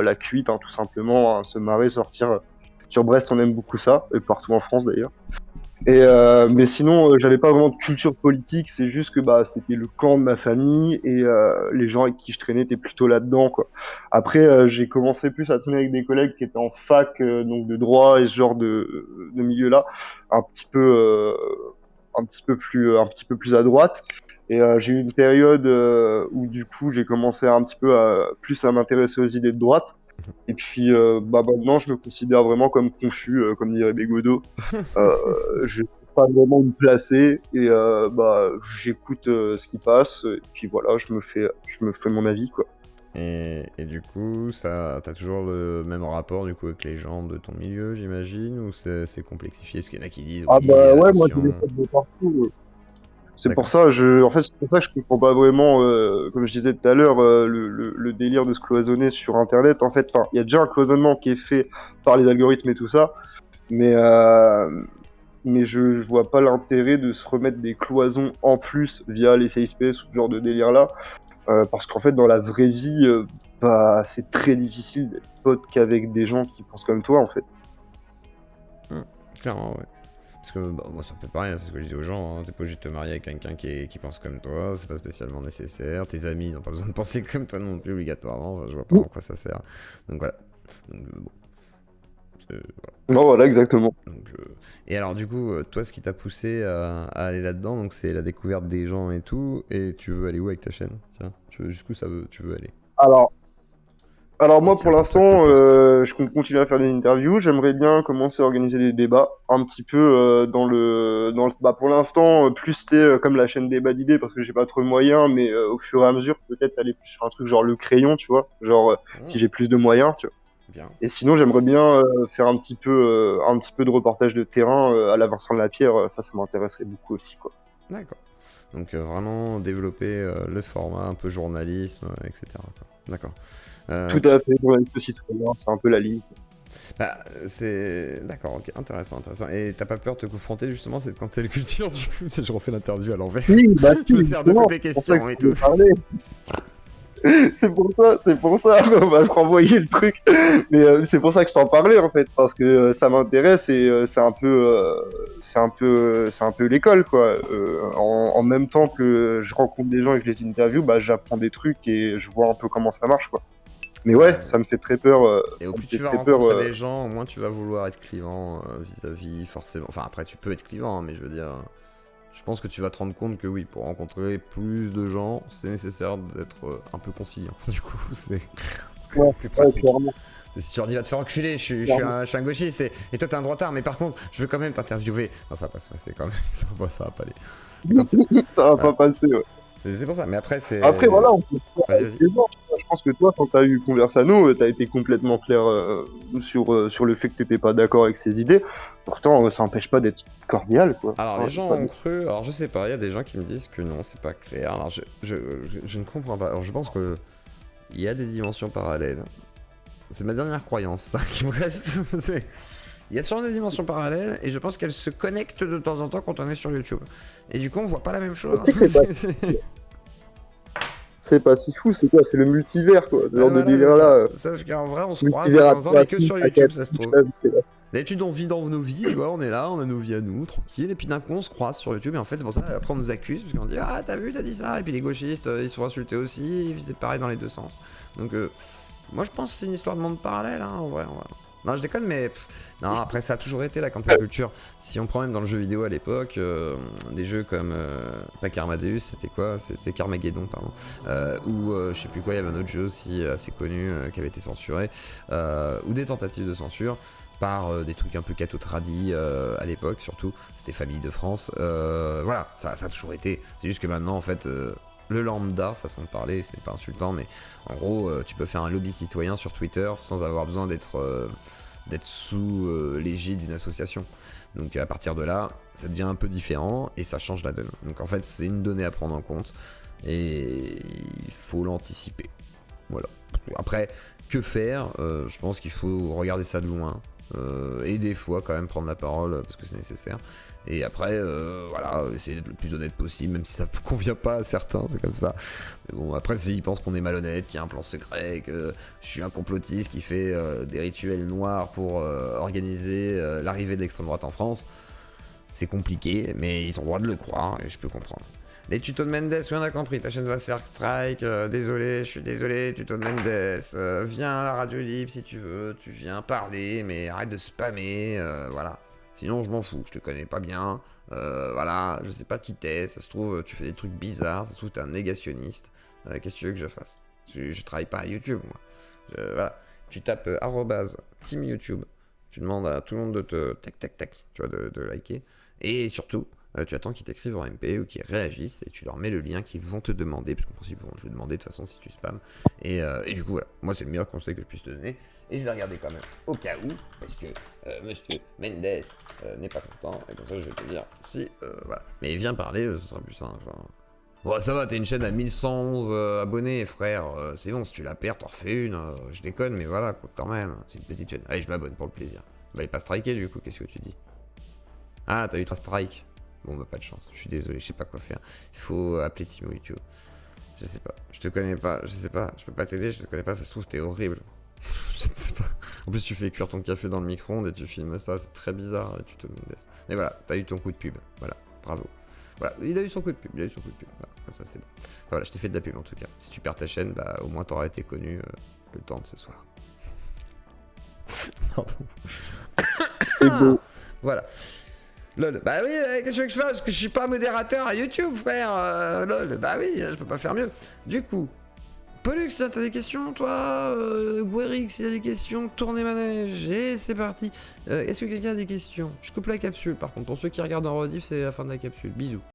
la cuite, hein, tout simplement, hein, se marrer, sortir. Sur Brest, on aime beaucoup ça, et partout en France d'ailleurs. Mais sinon, j'avais pas vraiment de culture politique, c'est juste que bah, c'était le camp de ma famille et les gens avec qui je traînais étaient plutôt là-dedans, quoi. Après, j'ai commencé plus à traîner avec des collègues qui étaient en fac, donc de droit et ce genre de milieu-là, un petit peu, euh, un petit peu plus à droite. Et j'ai eu une période où du coup, j'ai commencé un petit peu plus à m'intéresser aux idées de droite. Et puis, bah, maintenant, je me considère vraiment comme confus, comme dirait Bégodeau. Je sais pas vraiment où me placer et bah, j'écoute ce qui passe et puis voilà, je me fais mon avis, quoi. Et du coup, t'as toujours le même rapport du coup avec les gens de ton milieu, j'imagine, ou c'est complexifié? Parce qu'il y en a qui disent Ah oui, bah ouais, moi j'ai des attention. potes de partout. C'est pour D'accord. ça, en fait, c'est pour ça que je comprends pas vraiment, comme je disais tout à l'heure, le délire de se cloisonner sur Internet. En fait, enfin, il y a déjà un cloisonnement qui est fait par les algorithmes et tout ça, mais je vois pas l'intérêt de se remettre des cloisons en plus via les safe space ou ce genre de délire là. Parce qu'en fait, dans la vraie vie, bah, c'est très difficile d'être pote qu'avec des gens qui pensent comme toi, en fait. Clairement, ouais. Parce que bah, moi, c'est un peu pareil, hein, c'est ce que je dis aux gens. Hein. T'es pas obligé de te marier avec quelqu'un qui pense comme toi, c'est pas spécialement nécessaire. Tes amis, ils ont pas besoin de penser comme toi non plus, obligatoirement. Enfin, je vois pas en quoi ça sert. Donc voilà. Donc, bon. Non, voilà, exactement. Donc, et alors, du coup, toi, ce qui t'a poussé à aller là-dedans, donc c'est la découverte des gens et tout. Et tu veux aller où avec ta chaîne? Tiens, jusqu'où tu veux aller? Alors, alors On moi, pour tire pour chaque l'instant, porte. je compte continuer à faire des interviews. J'aimerais bien commencer à organiser des débats, un petit peu bah, pour l'instant, plus t'es comme la chaîne Débat d'idées, parce que j'ai pas trop de moyens, mais au fur et à mesure, peut-être aller plus sur un truc genre le crayon, tu vois, genre si Oh, j'ai plus de moyens, tu vois. bien. Et sinon, j'aimerais bien faire un petit peu de reportage de terrain à la Vincent Lapierre. Ça m'intéresserait beaucoup aussi, quoi. D'accord. Donc, vraiment développer le format, un peu journalisme, etc. quoi. D'accord. Tout Tu- à fait, journaliste citoyen, c'est un peu la ligne. Bah, c'est. D'accord, ok, intéressant, intéressant. Et t'as pas peur de te confronter justement cette cancel culture du coup? Je refais l'interview à l'envers. Oui, bah Je si, me sers de justement, toutes les c'est pour ça que questions et je tout. voulais parler. C'est pour ça, on va se renvoyer le truc. Mais c'est pour ça que je t'en parlais en fait, parce que ça m'intéresse et c'est un peu l'école quoi. En même temps que je rencontre des gens et que je les interview, bah j'apprends des trucs et je vois un peu comment ça marche quoi. Mais ouais, Ouais. ça me fait très peur. Et au Ça me plus fait tu vas très peur. rencontrer des gens, au moins tu vas vouloir être clivant vis-à-vis forcément. Enfin, après, tu peux être clivant, hein, mais je veux dire. Je pense que tu vas te rendre compte que oui, pour rencontrer plus de gens, c'est nécessaire d'être un peu conciliant. Du coup, c'est quand Ouais, même plus ouais, pratique. clairement, Et si tu leur dis va te faire enculer, clairement. je suis un gauchiste et toi t'es un droitard, mais par contre, je veux quand même t'interviewer. Non, ça va pas se passer quand même, ça va pas aller. Mais quand Ça va voilà. pas passer. Ouais. C'est pour ça, mais après Après, c'est. voilà, on peut faire Vas-y, avec vas-y. les gens. Je pense que toi, quand tu as eu Conversano, tu as été complètement clair sur le fait que t'étais pas d'accord avec ses idées. Pourtant, ça n'empêche pas d'être cordial, quoi. Alors Enfin, les gens ont cru, alors je sais pas, il y a des gens qui me disent que non, c'est pas clair. Alors je ne comprends pas. Alors je pense que il y a des dimensions parallèles. C'est ma dernière croyance, ça qui me reste. Il y a sûrement des dimensions parallèles et je pense qu'elles se connectent de temps en temps quand on est sur YouTube. Et du coup, on voit pas la même chose. tu sais que c'est pas si fou, c'est quoi? C'est le multivers, quoi. Ce Ouais, genre de voilà, c'est ça. délire-là. Sauf qu'en vrai, on se croise de Multivers temps en temps, mais que alternatif, sur YouTube, ça se académique, trouve. là, je sais pas. D'habitude, on vit dans nos vies, tu vois, on est là, on a nos vies à nous, tranquille, et puis d'un coup, on se croise sur YouTube, et en fait, c'est pour ça, après, on nous accuse, parce qu'on dit, ah, t'as vu, t'as dit ça, et puis les gauchistes, ils se font insulter aussi, et puis c'est pareil dans les deux sens. Donc, moi, je pense que c'est une histoire de monde parallèle, hein, en vrai. Non, je déconne, mais non, après, ça a toujours été la cancel culture. Si on prend même dans le jeu vidéo à l'époque, des jeux comme pas Carmadeus, c'était quoi? C'était Carmageddon, pardon. Ou je sais plus quoi, il y avait un autre jeu aussi assez connu qui avait été censuré, ou des tentatives de censure par des trucs un peu catho-tradis à l'époque, surtout. C'était Famille de France. Voilà, ça a toujours été. C'est juste que maintenant, en fait. Le lambda, façon de parler, ce n'est pas insultant, mais en gros, tu peux faire un lobby citoyen sur Twitter sans avoir besoin d'être sous l'égide d'une association. Donc à partir de là, ça devient un peu différent et ça change la donne. Donc en fait, c'est une donnée à prendre en compte et il faut l'anticiper. Voilà. Après, que faire? Je pense qu'il faut regarder ça de loin. Et des fois quand même prendre la parole parce que c'est nécessaire. Et après, voilà, essayer d'être le plus honnête possible, même si ça convient pas à certains, c'est comme ça. Mais bon, après, s'ils pensent qu'on est malhonnête, qu'il y a un plan secret, que je suis un complotiste qui fait des rituels noirs pour organiser l'arrivée de l'extrême droite en France, c'est compliqué, mais ils ont le droit de le croire, et je peux comprendre. Les tutos de Mendes, oui, on a compris, ta chaîne va se faire strike, désolé, je suis désolé, tuto de Mendes, viens à la radio libre si tu veux, tu viens parler, mais arrête de spammer, voilà. Sinon, je m'en fous, je te connais pas bien, voilà, je sais pas qui t'es, ça se trouve, tu fais des trucs bizarres, ça se trouve, t'es un négationniste, qu'est-ce que tu veux que je fasse? Je travaille pas à YouTube, moi. Voilà, tu tapes @team YouTube, tu demandes à tout le monde de te tac, tu vois, de liker, et surtout, tu attends qu'ils t'écrivent en MP ou qu'ils réagissent et tu leur mets le lien qu'ils vont te demander, parce qu'en principe ils vont te le demander de toute façon si tu spams. Et du coup voilà, moi c'est le meilleur conseil que je puisse te donner. Et je vais regarder quand même au cas où, parce que monsieur Mendes n'est pas content, et comme ça je vais te dire si voilà. Mais viens parler, ce sera plus simple. Enfin. Bon ça va, t'es une chaîne à 1111 abonnés frère, c'est bon, si tu la perds t'en refais une, je déconne mais voilà quoi, quand même, c'est une petite chaîne. Allez je m'abonne pour le plaisir. Bah elle est pas striker du coup, qu'est-ce que tu dis? Ah t'as eu 3 strikes. Bon bah pas de chance, je suis désolé, je sais pas quoi faire. Il faut appeler Timo YouTube. Je sais pas, je te connais pas, je sais pas, je peux pas t'aider, je te connais pas, ça se trouve t'es horrible. Je ne sais pas. En plus tu fais cuire ton café dans le micro-ondes et tu filmes ça, c'est très bizarre et tu te laisses. Mais voilà, t'as eu ton coup de pub, voilà, bravo. Voilà, il a eu son coup de pub, voilà, comme ça c'est bon. Enfin, voilà, je t'ai fait de la pub en tout cas. Si tu perds ta chaîne, bah au moins t'auras été connu le temps de ce soir. Pardon. C'est beau. Voilà. Lol, bah oui, qu'est-ce que tu veux que je fasse? Parce que je suis pas modérateur à YouTube, frère. Lol, bah oui, je peux pas faire mieux. Du coup, Pollux, t'as des questions, toi? Guerix, il y a des questions. Tournez manège, et c'est parti. Est-ce que quelqu'un a des questions? Je coupe la capsule, par contre. Pour ceux qui regardent en rediff, c'est la fin de la capsule. Bisous.